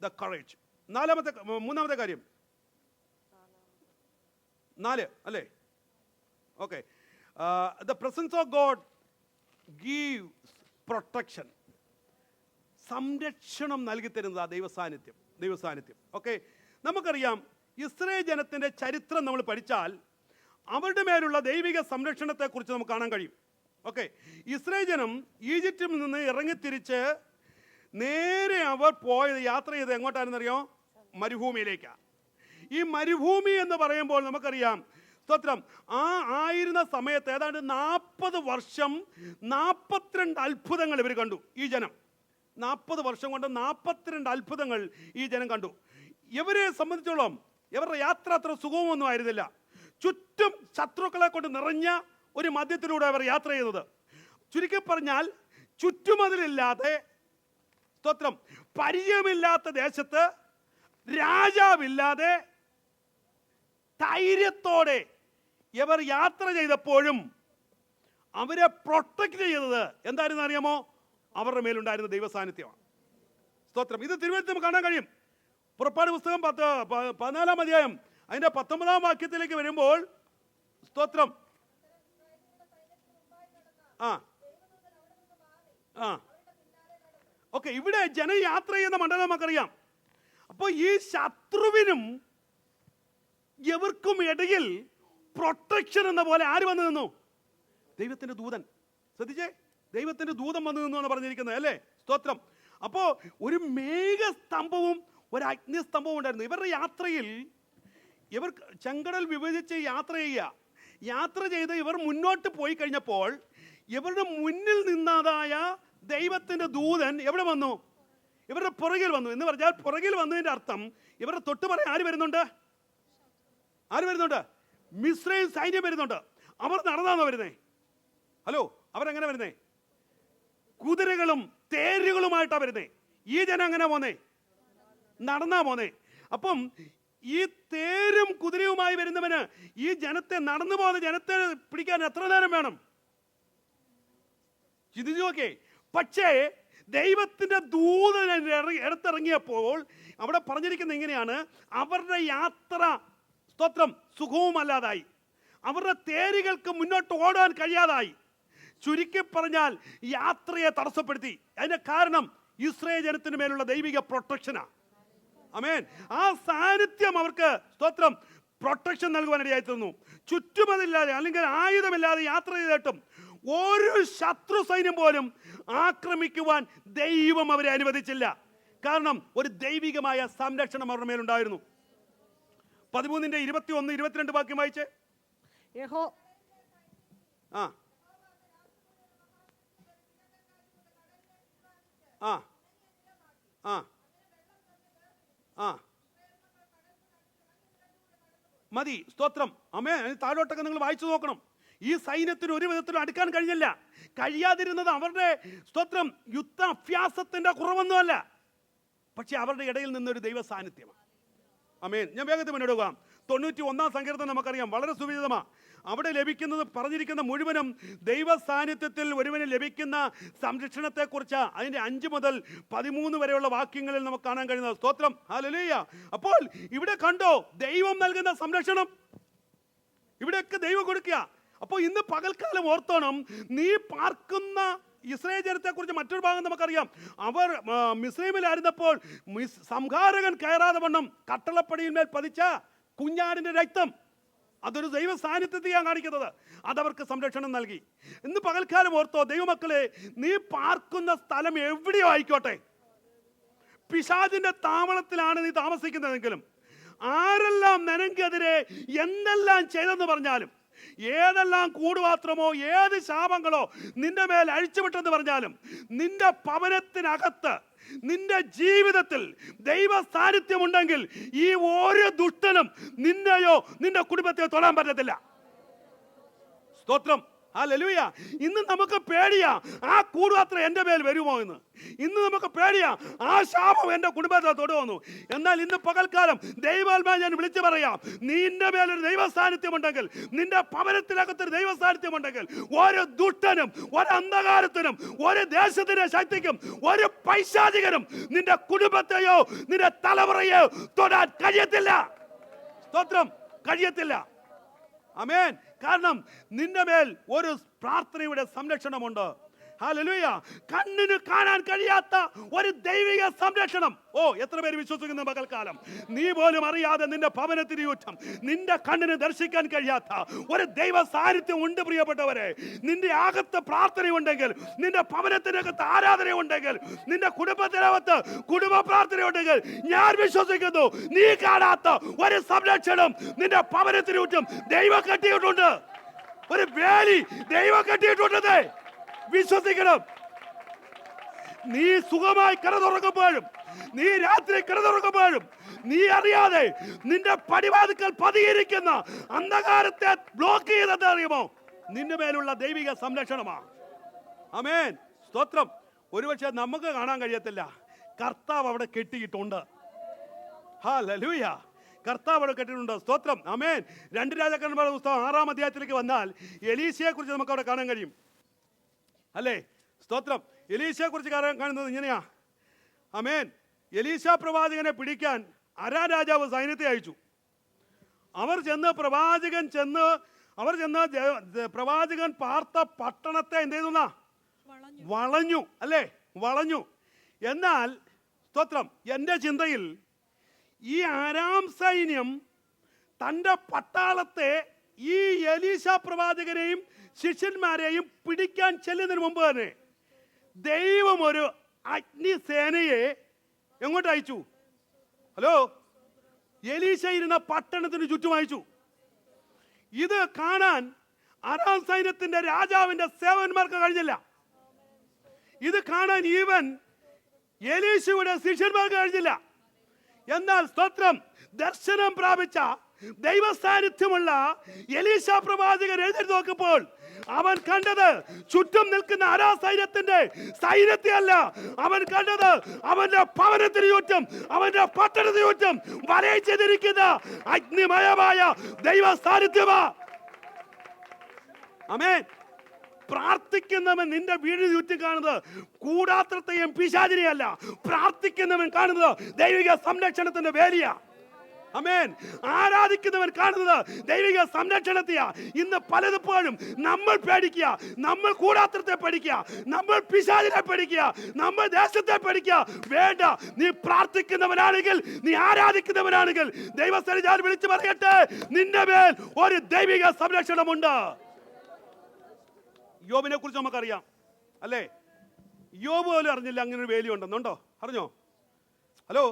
the courage. മൂന്നാമത്തെ കാര്യം 4 അല്ലേ? Okay, the presence of God gives protection. സംരക്ഷണം നൽകി തരുന്നത് ആ ദൈവസാന്നിധ്യം. ഓക്കെ, നമുക്കറിയാം ഇസ്രായേൽ ജനത്തിൻ്റെ ചരിത്രം നമ്മൾ പഠിച്ചാൽ അവരുടെ മേലുള്ള ദൈവിക സംരക്ഷണത്തെക്കുറിച്ച് നമുക്ക് കാണാൻ കഴിയും. ഓക്കെ, ഇസ്രായേൽ ജനം ഈജിപ്തിൽ നിന്ന് ഇറങ്ങിത്തിരിച്ച് നേരെ അവർ യാത്ര ചെയ്ത് എങ്ങോട്ടാണെന്നറിയോ? മരുഭൂമിയിലേക്കാണ്. ഈ മരുഭൂമി എന്ന് പറയുമ്പോൾ നമുക്കറിയാം, സ്തോത്രം, ആയിരുന്ന സമയത്ത് ഏതാണ്ട് 40 വർഷം 42 അത്ഭുതങ്ങൾ ഇവർ കണ്ടു. ഈ ജനം 40 വർഷം കൊണ്ട് 42 അത്ഭുതങ്ങൾ ഈ ജനം കണ്ടു. ഇവരെ സംബന്ധിച്ചോളം ഇവരുടെ യാത്ര അത്ര സുഖമൊന്നും ആയിരുന്നില്ല. ചുറ്റും ശത്രുക്കളെ കൊണ്ട് നിറഞ്ഞ ഒരു മധ്യത്തിലൂടെ അവർ യാത്ര ചെയ്തത്. ചുരുക്കി പറഞ്ഞാൽ ചുറ്റുമതിലില്ലാതെ, സ്തോത്രം, പരിചയമില്ലാത്ത ദേശത്ത്, രാജാവില്ലാതെ ധൈര്യത്തോടെ ഇവർ യാത്ര ചെയ്തപ്പോഴും അവരെ പ്രൊട്ടക്ട് ചെയ്തത് എന്തായിരുന്നു അറിയാമോ? അവരുടെ മേലുണ്ടായിരുന്ന ദൈവസാന്നിധ്യമാണ്. സ്തോത്രം. ഇത് തിരുവനന്തപുരത്ത് നമുക്ക് കാണാൻ കഴിയും. പുറപ്പാട് പുസ്തകം 14-ാം അധ്യായം അതിൻ്റെ 19-ാം വാക്യത്തിലേക്ക് വരുമ്പോൾ, സ്തോത്രം, ഓക്കെ, ഇവിടെ ജനം യാത്ര ചെയ്യുന്ന മണ്ഡലം നമുക്കറിയാം. അപ്പോൾ ഈ ശത്രുവിനും എവർക്കും ഇടയിൽ പ്രൊട്ടക്ഷൻ എന്ന പോലെ ആര് വന്നു നിന്നു? ദൈവത്തിന്റെ ദൂതൻ. ശ്രദ്ധിച്ചേ, ദൈവത്തിന്റെ ദൂതൻ വന്നു നിന്നു എന്ന് പറഞ്ഞിരിക്കുന്നത് അല്ലേ? സ്തോത്രം. അപ്പോൾ ഒരു മേഘസ്തംഭവും ഒരു അഗ്നിസ്തംഭവും ഉണ്ടായിരുന്നു. ഇവരുടെ യാത്രയിൽ ഇവർ ചെങ്കടൽ വിഭജിച്ച് യാത്ര ചെയ്ത് ഇവർ മുന്നോട്ട് പോയി കഴിഞ്ഞപ്പോൾ ഇവരുടെ മുന്നിൽ നിന്നതായ ദൈവത്തിന്റെ ദൂതൻ എവിടെ വന്നു? ഇവരുടെ പുറകിൽ വന്നു. എന്ന് പറഞ്ഞാൽ പുറകിൽ വന്നതിന്റെ അർത്ഥം ഇവരുടെ തൊട്ട് പറയാൻ ആര് വരുന്നുണ്ട്? മിസ്രൈം സൈന്യം വരുന്നുണ്ട്. അവർ നടന്നാണോ വരുന്നേ? ഹലോ, അവരെങ്ങനെ വരുന്നേ? കുതിരകളും തേരുകളുമായിട്ടാണ് വരുന്നേ. ഈ ജനം എങ്ങനെ പോന്നേ? നടന്നാ പോന്നേ. അപ്പം ഈ തേരും കുതിരയുമായി വരുന്നവന് ഈ ജനത്തെ, നടന്നു പോകുന്ന ജനത്തെ പിടിക്കാൻ എത്ര നേരം വേണം? ചിന്തിച്ചു നോക്കേ. പക്ഷേ ദൈവത്തിന്റെ ദൂതൻ എടുത്തിറങ്ങിയപ്പോൾ അവിടെ പറഞ്ഞിരിക്കുന്നത് ഇങ്ങനെയാണ്: അവരുടെ യാത്ര, സ്തോത്രം, സുഖവുമല്ലാതായി, അവരുടെ തേരുകൾക്ക് മുന്നോട്ട് ഓടാൻ കഴിയാതായി. ചുരുക്കി പറഞ്ഞാൽ യാത്രയെ തടസ്സപ്പെടുത്തി. അതിന്റെ കാരണം ഇസ്രായേൽ ജനത്തിന് മേലുള്ള ദൈവിക പ്രൊട്ടക്ഷനാണ്. ആമേൻ. ആ സാന്നിധ്യം അവർക്ക്, സ്തോത്രം, പ്രൊട്ടക്ഷൻ നൽകുവാനിടയായി തീർന്നു. ചുറ്റുമതില്ലാതെ അല്ലെങ്കിൽ ആയുധമില്ലാതെ യാത്ര ചെയ്തിട്ടും ഒരു ശത്രു സൈന്യം പോലും ആക്രമിക്കുവാൻ ദൈവം അവരെ അനുവദിച്ചില്ല. കാരണം ഒരു ദൈവികമായ സംരക്ഷണം അവരുടെ മേലുണ്ടായിരുന്നു. 13-21-22 വാക്യം വായിച്ചേ. മതി. സ്തോത്രം. താഴോട്ടൊക്കെ നിങ്ങൾ വായിച്ചു നോക്കണം. ഈ സൈന്യത്തിന് ഒരു വിധത്തിലും അടുക്കാൻ കഴിയാതിരുന്നത് അവരുടെ, സ്തോത്രം, യുദ്ധ അഭ്യാസത്തിന്റെ കുറവൊന്നുമല്ല, പക്ഷെ അവരുടെ ഇടയിൽ നിന്നൊരു ദൈവ സാന്നിധ്യമാണ്. ആമേൻ. ഞാൻ വേഗത്തിൽ മുന്നോട്ട് പോകാം. 91-ാം സങ്കീർത്തനം നമുക്കറിയാം, വളരെ സുവിദിതമാണ്. അവിടെ ലഭിക്കുന്നത്, പറഞ്ഞിരിക്കുന്ന മുഴുവനും ദൈവ സാന്നിധ്യത്തിൽ ഒരുവന് ലഭിക്കുന്ന സംരക്ഷണത്തെക്കുറിച്ച് അതിൻ്റെ 5 മുതൽ 13 വരെയുള്ള വാക്യങ്ങളിൽ നമുക്ക് കാണാൻ കഴിയുന്നത്. സ്തോത്രം, ഹല്ലേലൂയ. അപ്പോൾ ഇവിടെ കണ്ടോ ദൈവം നൽകുന്ന സംരക്ഷണം? ഇവിടെയൊക്കെ ദൈവം കൊടുക്കുക. അപ്പോൾ ഇന്ന് പകൽക്കാലം ഓർത്തോണം, നീ പാർക്കുന്ന ഇസ്രായേൽ ജനത്തെ കുറിച്ച് മറ്റൊരു ഭാഗം നമുക്കറിയാം. അവർ മിസ്രൈമിലായിരുന്നപ്പോൾ സംഹാരകൻ കയറാതെ വണ്ണം കട്ടളപ്പടിയിന്മേൽ പതിച്ച കുഞ്ഞാടിന്റെ രക്തം, അതൊരു ദൈവ സാന്നിധ്യത്തെയാണ് കാണിക്കുന്നത്. അതവർക്ക് സംരക്ഷണം നൽകി. ഇന്ന് പകൽക്കാലം ഓർത്തോ ദൈവമക്കളെ, നീ പാർക്കുന്ന സ്ഥലം എവിടെയോ ആയിക്കോട്ടെ, പിശാചിന്റെ താവളത്തിലാണ് നീ താമസിക്കുന്നതെങ്കിലും, ആരെല്ലാം നിനക്കെതിരെ എന്തെല്ലാം ചെയ്തെന്ന് പറഞ്ഞാലും, ഏതെല്ലാം കൂടുപാത്രമോ ഏത് ശാപങ്ങളോ നിന്റെ മേൽ അഴിച്ചുവിട്ടെന്ന് പറഞ്ഞാലും, നിന്റെ ഭവനത്തിനകത്ത്, നിന്റെ ജീവിതത്തിൽ ദൈവ സാന്നിധ്യമുണ്ടെങ്കിൽ ഈ ഓരോ ദുഷ്ടനും നിന്നെയോ നിന്റെ കുടുംബത്തെയോ തൊടാൻ പറ്റത്തില്ല. സ്തോത്രം, ഹല്ലേലൂയ. ഇന്ന് നമുക്ക് പേടിയാ ആ കൂടുപാത്രം എൻ്റെ മേൽ വരുമോ എന്ന്. ഇന്ന് നമുക്ക് പേടിയാ ആ ശാപം എൻ്റെ കുടുംബത്തെ തൊടുവന്നു. എന്നാൽ ഇന്ന് പകൽക്കാലം ദൈവാത്മാവ് ഞാൻ വിളിച്ചു പറയാം, നിന്റെ മേലൊരു ദൈവ സാന്നിധ്യമുണ്ടെങ്കിൽ, നിന്റെ ഭവനത്തിനകത്തൊരു ദൈവ സാന്നിധ്യമുണ്ടെങ്കിൽ, ഒരു ദുഷ്ടനും ഒരു അന്ധകാരത്തിനും ഒരു ദേശത്തിന്റെ ശക്തിക്കും ഒരു പൈശാചികനും നിന്റെ കുടുംബത്തെയോ നിന്റെ തലമുറയോ തൊടാൻ കഴിയത്തില്ല. സ്തോത്രം, കഴിയത്തില്ല. ആമേൻ. കാരണം നിന്റെ മേൽ ഒരു പ്രാർത്ഥനയുടെ സംരക്ഷണമുണ്ട്. ഹല്ലേലൂയ. കണ്ണിന് കാണാൻ കഴിയാത്ത ഒരു ദൈവിക സംരക്ഷണം. ഓ, എത്ര പേര് വിശ്വസിക്കുന്ന പകൽക്കാലം? നീ പോലും അറിയാതെ നിന്റെ ഭവനത്തിന് ചുറ്റും നിന്റെ കണ്ണിന് ദർശിക്കാൻ കഴിയാത്ത ഒരു ദൈവ സാന്നിധ്യം ഉണ്ട്. പ്രിയപ്പെട്ടവരെ, നിന്റെ അകത്ത് പ്രാർത്ഥനയുണ്ടെങ്കിൽ, നിന്റെ ഭവനത്തിനകത്ത് ആരാധനയുണ്ടെങ്കിൽ, നിന്റെ കുടുംബത്തിനകത്ത് കുടുംബ പ്രാർത്ഥനയുണ്ടെങ്കിൽ, ഞാൻ വിശ്വസിക്കുന്നു നീ കാണാത്ത ഒരു സംരക്ഷണം നിന്റെ ഭവനത്തിന് ചുറ്റും ദൈവം കെട്ടിയിട്ടുണ്ട്. ഒരു വേലി ദൈവം കെട്ടിയിട്ടുണ്ടെന്നേ വിശ്വസിക്കണം. നീ സുഖമായി കിടന്നുറങ്ങുമ്പോഴും, നീ രാത്രി കിടന്നുറങ്ങുമ്പോഴും, നീ അറിയാതെ നിന്റെ പടിവാതിക്കൽ പതിയിരിക്കുന്ന അന്ധകാരത്തെ ബ്ലോക്ക് ചെയ്തെന്ന് അറിയുമോ? നിന്റെ മേലുള്ള ദൈവിക സംരക്ഷണമാണ്. ആമേൻ. സ്തോത്രം. ഒരുപക്ഷെ നമുക്ക് കാണാൻ കഴിയത്തില്ല, കർത്താവ് അവിടെ കെട്ടിയിട്ടുണ്ട്. ഹല്ലേലൂയ. കർത്താവ് അവിടെ കെട്ടിയിട്ടുണ്ട്. സ്തോത്രം. ആമേൻ. 2 രാജാക്കന്മാരുടെ പുസ്തകം 6-ാം അധ്യായത്തിലേക്ക് വന്നാൽ എലീശയെ കുറിച്ച് നമുക്ക് അവിടെ കാണാൻ കഴിയും. അല്ലേ? സ്തോത്രം. എലീശയെ കുറിച്ച് കാണുന്നത് ഇങ്ങനെയാ. ആമേൻ. എലീശ പ്രവാചകനെ പിടിക്കാൻ അരാം രാജാവ് സൈന്യത്തെ അയച്ചു. അവർ ചെന്ന് പ്രവാചകൻ പാർത്ത പട്ടണത്തെ എന്ത് ചെയ്തു? വളഞ്ഞു. അല്ലേ? വളഞ്ഞു. എന്നാൽ സ്തോത്രം, എൻ്റെ ചിന്തയിൽ ഈ അരാം സൈന്യം തൻ്റെ പട്ടാളത്തെ ഈ എലീശ പ്രവാചകനെയും ശിഷ്യന്മാരെയും പിടിക്കാൻ ചെല്ലുന്നതിന് മുമ്പ് തന്നെ ദൈവം ഒരു അഗ്നിസേനയെ എങ്ങോട്ട് അയച്ചു? ഹലോ, എലീശ ഇരുന്ന പട്ടണത്തിന് ചുറ്റും അയച്ചു. ഇത് കാണാൻ അരാം സൈന്യത്തിന്റെ രാജാവിന്റെ സേവന്മാർക്ക് കഴിഞ്ഞില്ല. ഇത് കാണാൻ ഈവൻ എലീശയുടെ ശിഷ്യന്മാർക്ക് കഴിഞ്ഞില്ല. എന്നാൽ സ്തോത്രം, ദർശനം പ്രാപിച്ച ദൈവ സാന്നിധ്യമുള്ള എലീശ പ്രവാചകൻ എഴുന്നേറ്റ് നോക്കുമ്പോൾ അവൻ കണ്ടത് ചുറ്റും നിൽക്കുന്ന അരാം സൈന്യത്തിന്റെ സൈന്യത്തെ അല്ല. അവൻ കണ്ടത് അവന്റെ ഭവനത്തിന് ചുറ്റും, അവന്റെ പട്ടണത്തിന് ചുറ്റും വലയിച്ചിരിക്കുന്ന അഗ്നിമയമായ ദൈവ സാന്നിധ്യമാ. ആമേൻ. പ്രാർത്ഥിക്കുന്നവൻ നിന്റെ വീടിന് ചുറ്റും കാണുന്നത് കൂടാത്രത്തെയും പിശാചിനെയല്ല. പ്രാർത്ഥിക്കുന്നവൻ കാണുന്നത് ദൈവിക സംരക്ഷണത്തിന്റെ വേലിയാ. ആമേൻ. ആരാധിക്കുന്നവൻ കാണുന്നത് ദൈവിക സംരക്ഷണത്തെയാ. ഇന്ന് പലപ്പോഴും നമ്മൾ പേടിക്കുക, നമ്മൾ കൂടാത്രത്തെ പേടിക്കുക, നമ്മൾ പിശാചിനെ പേടിക്കുക, നമ്മൾ ദേശത്തെ പേടിക്കുക. വേണ്ട, നീ പ്രാർത്ഥിക്കുന്നവനാണെങ്കിൽ, നീ ആരാധിക്കുന്നവനാണെങ്കിൽ, ദൈവസ്ഥനെ ഞാൻ വിളിച്ചു പറയട്ടെ, നിന്റെ മേൽ ഒരു ദൈവിക സംരക്ഷണമുണ്ട്. യോബിനെ കുറിച്ച് നമുക്കറിയാം, അല്ലേ? യോബ് പോലും അറിഞ്ഞില്ല അങ്ങനെ ഒരു വേലി ഉണ്ടെന്നുണ്ടോ? അറിഞ്ഞോ? ഹലോ,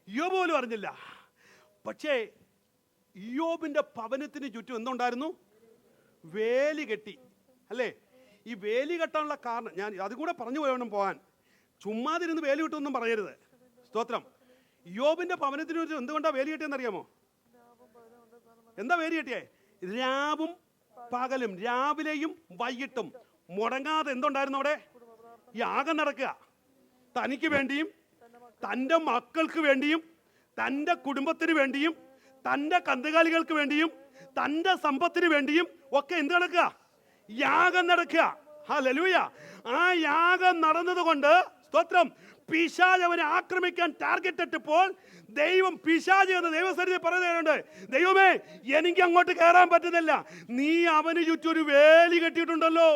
യോബ് പോലും അറിഞ്ഞില്ല. പക്ഷേ യോബിന്റെ ഭവനത്തിന് ചുറ്റും എന്തുണ്ടായിരുന്നു? വേലി കെട്ടി. അല്ലേ? ഈ വേലി കെട്ടാനുള്ള കാരണം ഞാൻ അതും കൂടെ പറഞ്ഞു വേണം പോകാൻ. ചുമ്മാതിരുന്ന് വേലി കിട്ടുമെന്നും പറയരുത്. സ്തോത്രം. യോബിന്റെ ഭവനത്തിന് ചുറ്റും എന്തുകൊണ്ടാണ് വേലി കെട്ടിയെന്ന് അറിയാമോ? എന്താ വേലി കെട്ടിയേ? രാവും പകലും, രാവിലെയും വൈകിട്ടും മുടങ്ങാതെ എന്തുണ്ടായിരുന്നു അവിടെ? യാഗം നടക്കുക. തനിക്ക് വേണ്ടിയും, തൻ്റെ മക്കൾക്ക് വേണ്ടിയും, തൻ്റെ കുടുംബത്തിന് വേണ്ടിയും, തൻ്റെ കന്നുകാലികൾക്ക് വേണ്ടിയും, തൻ്റെ സമ്പത്തിന് വേണ്ടിയും ഒക്കെ എന്ത് നടക്കുക? യാഗം നടക്കുക. ഹല്ലേലൂയ. ആ യാഗം നടന്നതുകൊണ്ട് സ്തോത്രം, പിശാച് അവനെ ആക്രമിക്കാൻ ടാർഗറ്റ് ഇട്ടപ്പോൾ ദൈവം പിശാച് എന്ന് ദൈവസന്നിധി പറയുന്നുണ്ട്, ദൈവമേ എനിക്ക് അങ്ങോട്ട് കയറാൻ പറ്റുന്നില്ല, നീ അവന് ചുറ്റും ഒരു വേലി കെട്ടിയിട്ടുണ്ടല്ലോ,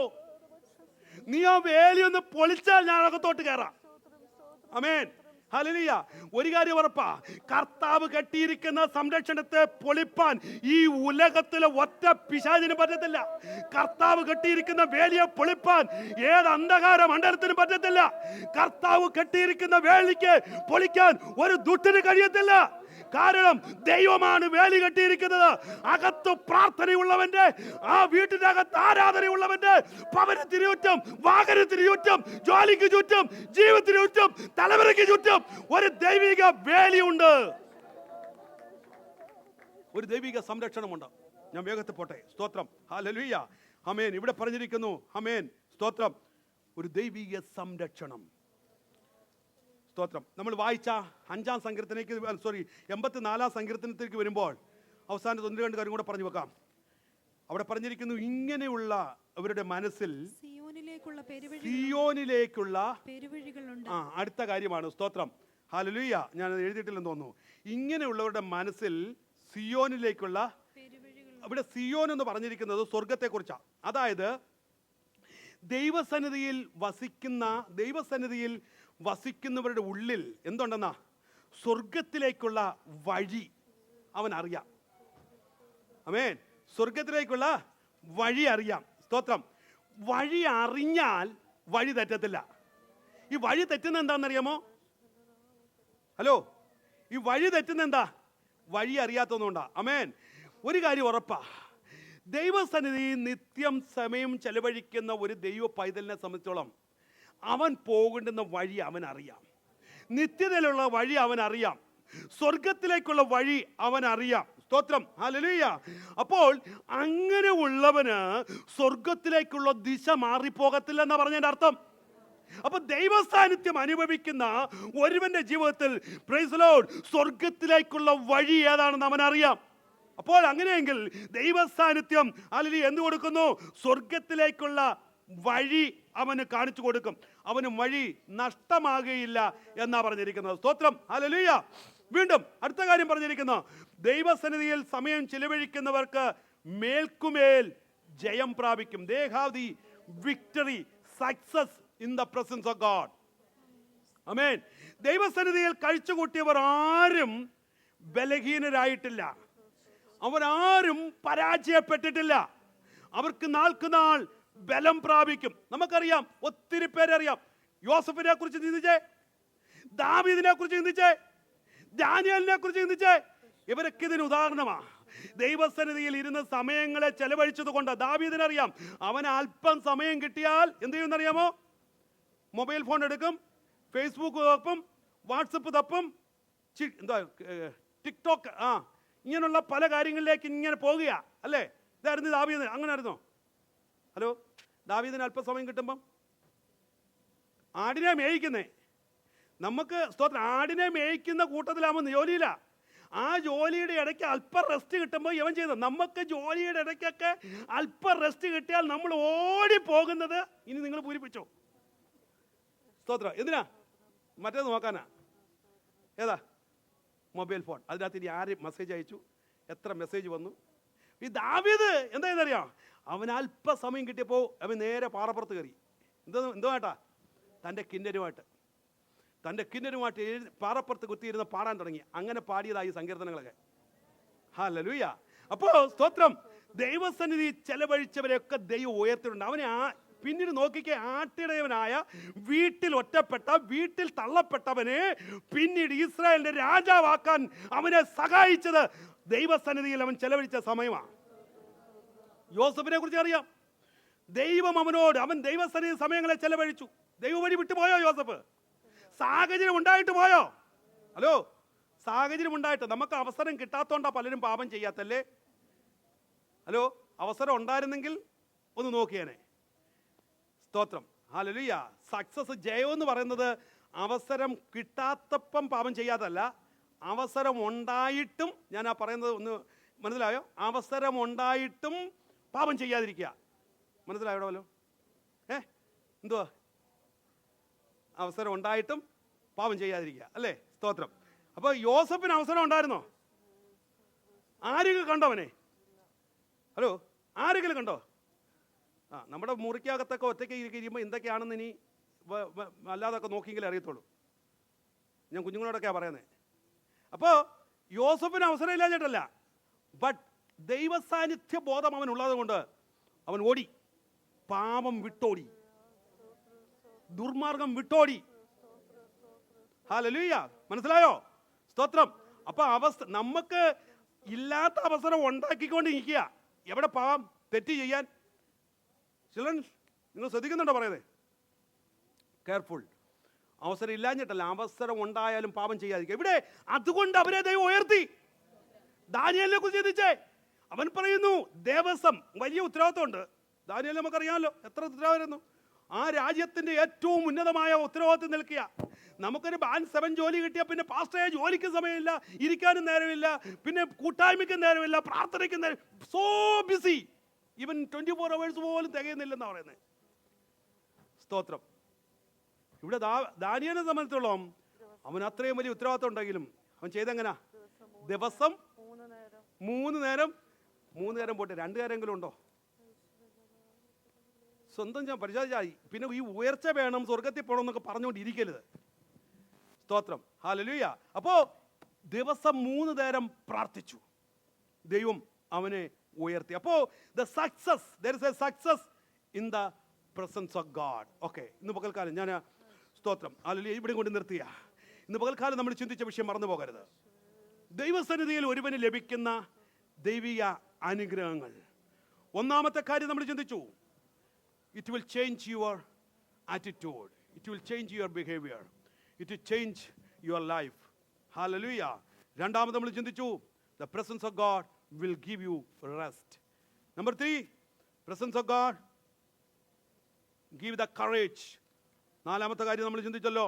നീ ആ വേലി ഒന്ന് പൊളിച്ചാൽ ഞാൻ അകത്തോട്ട് കയറാം. ആമേൻ. ഹല്ലേലൂയ. ഒരു കാര്യം ഉറപ്പാ, കർത്താവ് കെട്ടിയിരിക്കുന്ന സംരക്ഷണത്തെ പൊളിപ്പാൻ ഈ ഉലകത്തിലെ ഒറ്റ പിശാചിന് പറ്റത്തില്ല. കർത്താവ് കെട്ടിയിരിക്കുന്ന വേലിയെ പൊളിപ്പാൻ ഏത് അന്ധകാര മണ്ഡലത്തിനും പറ്റത്തില്ല. കർത്താവ് കെട്ടിയിരിക്കുന്ന വേലിക്ക് പൊളിക്കാൻ ഒരു ദുഷ്ടന് കഴിയത്തില്ല. കാരണം ദൈവമാണ് വേലി കെട്ടിയിരിക്കുന്നത്. അകത്ത് പ്രാർത്ഥനയുള്ളവന്റെ, ആ വീട്ടിന്റെ അകത്ത് ആരാധനയുള്ളവന്റെ ഭവനത്തിന് ചുറ്റും, വാഹനത്തിന് ചുറ്റും, ജോലിക്ക് ചുറ്റും, ജീവിതത്തിന് ചുറ്റും, തലമുറയ്ക്ക് ചുറ്റും ഒരു ദൈവിക വേലിയുണ്ട്, ഒരു ദൈവിക സംരക്ഷണമുണ്ട്. ഞാൻ വേഗത്തിൽ പോട്ടെ. സ്തോത്രം. ഹല്ലേലൂയ. ആമേൻ. ഇവിടെ പറഞ്ഞിരിക്കുന്നു, ആമേൻ, സ്തോത്രം, ഒരു ദൈവിക സംരക്ഷണം. സ്തോത്രം. നമ്മൾ വായിച്ച 5-ാം സങ്കീർത്തനത്തിലേക്ക് 84-ാം സങ്കീർത്തനത്തിലേക്ക് വരുമ്പോൾ അവസാനത്തെ 1-2 കാര്യം കൂടെ പറഞ്ഞു വെക്കാം. അവിടെ പറഞ്ഞിരിക്കുന്നു, ഇങ്ങനെയുള്ള അവരുടെ മനസ്സിൽ സിയോനിലേക്കുള്ള പെരുവഴികളുണ്ട്. അടുത്ത കാര്യമാണ്. സ്തോത്രം, ഹല്ലേലൂയ. ഞാൻ എഴുതിയിട്ടില്ലെന്ന് തോന്നുന്നു. ഇങ്ങനെയുള്ളവരുടെ മനസ്സിൽ സിയോനിലേക്കുള്ള, ഇവിടെ സിയോൻ എന്ന് പറഞ്ഞിരിക്കുന്നത് സ്വർഗത്തെക്കുറിച്ചാണ്. അതായത് ദൈവസന്നിധിയിൽ വസിക്കുന്നവരുടെ ഉള്ളിൽ എന്തുണ്ടെന്നാ, സ്വർഗത്തിലേക്കുള്ള വഴി അവൻ അറിയാം. ആമേൻ. സ്വർഗത്തിലേക്കുള്ള വഴി അറിയാം. സ്തോത്രം. വഴി അറിഞ്ഞാൽ വഴി തെറ്റത്തില്ല. ഈ വഴി തെറ്റുന്ന എന്താണെന്നറിയാമോ? ഹലോ, ഈ വഴി തെറ്റുന്ന എന്താ? വഴി അറിയാത്തതുകൊണ്ടാ. ആമേൻ. ഒരു കാര്യം ഉറപ്പാ, ദൈവസന്നിധി നിത്യം സമയം ചെലവഴിക്കുന്ന ഒരു ദൈവ പൈതലിനെ സംബന്ധിച്ചോളം അവൻ പോകേണ്ടുന്ന വഴി അവൻ അറിയാം. നിത്യതയിലുള്ള വഴി അവൻ അറിയാം. സ്വർഗത്തിലേക്കുള്ള വഴി അവൻ അറിയാം. സ്തോത്രം, ഹല്ലേലൂയ. അപ്പോൾ അങ്ങനെ ഉള്ളവന് സ്വർഗത്തിലേക്കുള്ള ദിശ മാറിപ്പോകത്തില്ല എന്നാ പറഞ്ഞതിന്റെ അർത്ഥം. അപ്പൊ ദൈവസാന്നിധ്യം അനുഭവിക്കുന്ന ഒരുവന്റെ ജീവിതത്തിൽ പ്രൈസ് ദി ലോർഡ് സ്വർഗത്തിലേക്കുള്ള വഴി ഏതാണെന്ന് അവൻ അറിയാം. അപ്പോൾ അങ്ങനെയെങ്കിൽ ദൈവസാന്നിധ്യം ഹല്ലേലൂയ എന്ത് കൊടുക്കുന്നു? സ്വർഗത്തിലേക്കുള്ള വഴി അവന് കാണിച്ചു കൊടുക്കും. അവന് വഴി നഷ്ടമാകുകയില്ല എന്നാ പറഞ്ഞിരിക്കുന്നത്. സ്തോത്രം, ഹല്ലേലൂയ. വീണ്ടും അടുത്ത കാര്യം പറഞ്ഞിരിക്കുന്നു, ദൈവസന്നിധിയിൽ സമയം ചിലവഴിക്കുന്നവർക്ക് മേൽക്കുമേൽ ജയം പ്രാപിക്കും. They have the victory, success in the presence of God. ആമേൻ. ദൈവസന്നിധിയിൽ കഴിച്ചുകൂട്ടിയവർ ആരും ബലഹീനരായിട്ടില്ല. അവരാരും പരാജയപ്പെട്ടിട്ടില്ല. അവർക്ക് നാൾക്കുനാൾ ബലം പ്രാപിക്കും. നമുക്കറിയാം, ഒത്തിരി പേരറിയാം. യോസഫിനെ കുറിച്ച് ചിന്തിച്ചേ, ദാവീദിനെ കുറിച്ച് ചിന്തിച്ചേ, ദാനിയേലിനെ കുറിച്ച് ചിന്തിച്ചേ. ഇവരൊക്കെ ഇതിന് ഉദാഹരണമാണ്. ദൈവസന്നിധിയിൽ ഇരുന്ന് സമയങ്ങളെ ചെലവഴിച്ചത് കൊണ്ട് ദാവീദിനറിയാം, അവന് അല്പം സമയം കിട്ടിയാൽ എന്ത് ചെയ്യുമെന്നറിയാമോ? മൊബൈൽ ഫോൺ എടുക്കും, ഫേസ്ബുക്ക് തപ്പും, വാട്സപ്പ് തപ്പും, എന്താ ടിക്ടോക്ക്, ഇങ്ങനെയുള്ള പല കാര്യങ്ങളിലേക്ക് ഇങ്ങനെ പോകുക അല്ലേ? ഇതായിരുന്നു ദാവീദ്. അങ്ങനെ ആയിരുന്നോ? ഹലോ, ദാവീദിന് അല്പസമയം കിട്ടുമ്പം ആടിനെ മേയിക്കുന്നേ. നമുക്ക് സ്തോത്രം, ആടിനെ മേയിക്കുന്ന കൂട്ടത്തിലാവുമ്പോൾ ജോലിയില്ല. ആ ജോലിയുടെ ഇടയ്ക്ക് അല്പം റെസ്റ്റ് കിട്ടുമ്പോൾ ഇവൻ ചെയ്തത്, നമുക്ക് ജോലിയുടെ ഇടയ്ക്കൊക്കെ അല്പം റെസ്റ്റ് കിട്ടിയാൽ നമ്മൾ ഓടി പോകുന്നത് ഇനി നിങ്ങൾ പൂരിപ്പിച്ചോ. സ്തോത്രം. എന്തിനാ? മറ്റേത് നോക്കാനാ. ഏതാ? Mobile phone. അതിനകത്ത് ഇനി ആര് മെസ്സേജ് അയച്ചു, എത്ര മെസ്സേജ് വന്നു. ഈ ദാവീദ് എന്തായെന്നറിയാം? അവൻ അല്പസമയം കിട്ടിയപ്പോൾ അവൻ നേരെ പാറപ്പുറത്ത് കയറി. എന്തോ ഏട്ടാ? തൻ്റെ കിന്നരുമായിട്ട് പാറപ്പുറത്ത് കുത്തിയിരുന്ന് പാടാൻ തുടങ്ങി. അങ്ങനെ പാടിയതായി സങ്കീർത്തനങ്ങളൊക്കെ. ഹല്ലേലൂയ. അപ്പോൾ സ്തോത്രം, ദൈവസന്നിധി ചെലവഴിച്ചവരെയൊക്കെ ദൈവം ഉയർത്തിയിട്ടുണ്ട്. അവനെ പിന്നീട് നോക്കിക്കേ, ആട്ടിടയവനായ വീട്ടിൽ ഒറ്റപ്പെട്ട, വീട്ടിൽ തള്ളപ്പെട്ടവനെ പിന്നീട് ഇസ്രായേലിന്റെ രാജാവാക്കാൻ അവനെ സഹായിച്ചത് ദൈവസന്നിധിയിൽ അവൻ ചെലവഴിച്ച സമയമാണ്. യോസഫിനെ കുറിച്ച് അറിയാം. ദൈവം അവൻ ദൈവസന്നിധി സമയങ്ങളെ ചെലവഴിച്ചു. ദൈവ വഴി വിട്ടുപോയോ യോസഫ്? സാഹചര്യം ഉണ്ടായിട്ട് പോയോ? ഹലോ, സാഹചര്യം ഉണ്ടായിട്ട്. നമുക്ക് അവസരം കിട്ടാത്തോണ്ടാ പലരും പാപം ചെയ്യാത്തല്ലേ? ഹലോ, അവസരം ഉണ്ടായിരുന്നെങ്കിൽ ഒന്ന് നോക്കിയേനെ. സ്തോത്രം, ഹല്ലേലൂയ. സക്സസ്, ജയം എന്ന് പറയുന്നത് അവസരം കിട്ടാത്തപ്പം പാപം ചെയ്യാത്തല്ല, അവസരം ഉണ്ടായിട്ടും, ഞാൻ പറയുന്നത് ഒന്ന് മനസ്സിലായോ? അവസരം ഉണ്ടായിട്ടും പാപം ചെയ്യാതിരിക്കുക. മനസ്സിലായോടല്ലോ? എന്തുവാ? അവസരം ഉണ്ടായിട്ടും പാപം ചെയ്യാതിരിക്കുക അല്ലേ? സ്തോത്രം. അപ്പോൾ യോസഫിന് അവസരം ഉണ്ടായിരുന്നോ? ആരെങ്കിലും കണ്ടോവനെ? ഹലോ, ആരെങ്കിലും കണ്ടോ? നമ്മുടെ മുറിക്കകത്തൊക്കെ ഒറ്റയ്ക്ക് ഇരിക്കുമ്പോൾ എന്തൊക്കെയാണെന്ന് ഇനി അല്ലാതൊക്കെ നോക്കിയെങ്കിലേ അറിയത്തുള്ളൂ. ഞാൻ കുഞ്ഞുങ്ങളോടൊക്കെയാണ് പറയുന്നത്. അപ്പോൾ യോസഫിന് അവസരം ഇല്ലാഞ്ഞിട്ടല്ല, ബട്ട് ദൈവസാന്നിധ്യ ബോധം അവനുള്ളത് കൊണ്ട് അവൻ ഓടി, പാപം വിട്ടോടി, ദുർമാർഗം വിട്ടോടി. ഹല്ലേലൂയ. മനസ്സിലായോ? സ്തോത്രം. അപ്പൊ നമുക്ക് ഇല്ലാത്ത അവസരം ഉണ്ടാക്കിക്കൊണ്ടിരിക്കുക. എവിടെ പാപം തെറ്റ് ചെയ്യാൻ? ചിൽഡ്രൻ, നിങ്ങൾ ശ്രദ്ധിക്കുന്നുണ്ടോ പറയുന്നത്? കെയർഫുൾ. അവസരം ഇല്ലാഞ്ഞിട്ടല്ല, അവസരം ഉണ്ടായാലും പാപം ചെയ്യാതിരിക്കുക. ഇവിടെ അതുകൊണ്ട് അവരെ ദൈവം ഉയർത്തി. ദാനിയേലിനെ കുറിച്ച് ചിന്തിച്ചേ. അവൻ പറയുന്നു, ദേവസ്വം വലിയ ഉത്തരവാദിത്വമുണ്ട്. ദാനിയേൽ നമുക്കറിയാമല്ലോ എത്ര ഉത്തരവാദിത്തമായിരുന്നു. ആ രാജ്യത്തിൻ്റെ ഏറ്റവും ഉന്നതമായ ഉത്തരവാദിത്വം നിൽക്കുക. നമുക്കൊരു ബാൻഡ് 7 ജോലി കിട്ടിയാൽ പിന്നെ പാസ്റ്ററെ ജോലിക്ക് സമയമില്ല, ഇരിക്കാനും നേരമില്ല, പിന്നെ കൂട്ടായ്മയ്ക്കും നേരമില്ല, പ്രാർത്ഥനയ്ക്കും നേരം, സോ ബിസി. ഈവൻ 24 hours പോലും തികയുന്നില്ലെന്നാണ് പറയുന്നത്. സ്തോത്രം. ഇവിടെ ദാനിയേലിനെ സംബന്ധിച്ചോളം അവൻ അത്രയും വലിയ ഉത്തരവാദിത്വം ഉണ്ടെങ്കിലും അവൻ ചെയ്തെങ്ങനാ? ദിവസം 3 നേരം പോട്ടെ, 2 നേരമെങ്കിലും ഉണ്ടോ? സ്വന്തം ഞാൻ പരിശോധിച്ചായി. പിന്നെ ഈ ഉയർച്ച വേണം, സ്വർഗത്തിൽ പോകണം എന്നൊക്കെ പറഞ്ഞുകൊണ്ടിരിക്കരുത്. സ്തോത്രം. ഹല്ലേലൂയ. അപ്പോൾ ദിവസം 3 നേരം പ്രാർത്ഥിച്ചു, ദൈവം അവനെ ഉയർത്തി. അപ്പോൾ there is a success in the presence of God. Okay, ഇന്ന് പകൽക്കാലം ഞാൻ സ്തോത്രം ഹല്ലേലൂയ ഇവിടെ കൊണ്ട് നിർത്തിയ ഇന്ന് പകൽക്കാലം നമ്മൾ ചിന്തിച്ച വിഷയം മറന്നു പോകരുത്. ദൈവസന്നിധിയിൽ ഒരുവന് ലഭിക്കുന്ന ദൈവിക അനുഗ്രഹങ്ങൾ. ഒന്നാമത്തെ കാര്യം നമ്മൾ ചിന്തിച്ചു, it will change your attitude, it will change your behavior, it will change your life. Hallelujah. രണ്ടാമത് നമ്മൾ ചിന്തിച്ചു, the presence of God will give you rest. Number 3, presence of God give the courage. നാലാമത്തെ കാര്യം നമ്മൾ ചിന്തിച്ചല്ലോ,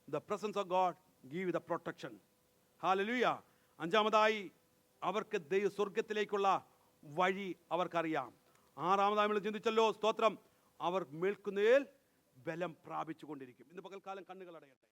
the presence of God give the protection. Hallelujah. അഞ്ചാമതായി അവർക്ക് സ്വർഗത്തിലേക്കുള്ള വഴി അവർക്കറിയാം. ആറാമതായി നമ്മൾ ചിന്തിച്ചല്ലോ, സ്തോത്രം, അവർ മേൽക്കുന്നേൽ ബലം പ്രാപിച്ചു കൊണ്ടിരിക്കും. ഇന്ന് പകൽക്കാലം കണ്ണുകൾ അടയട്ടെ.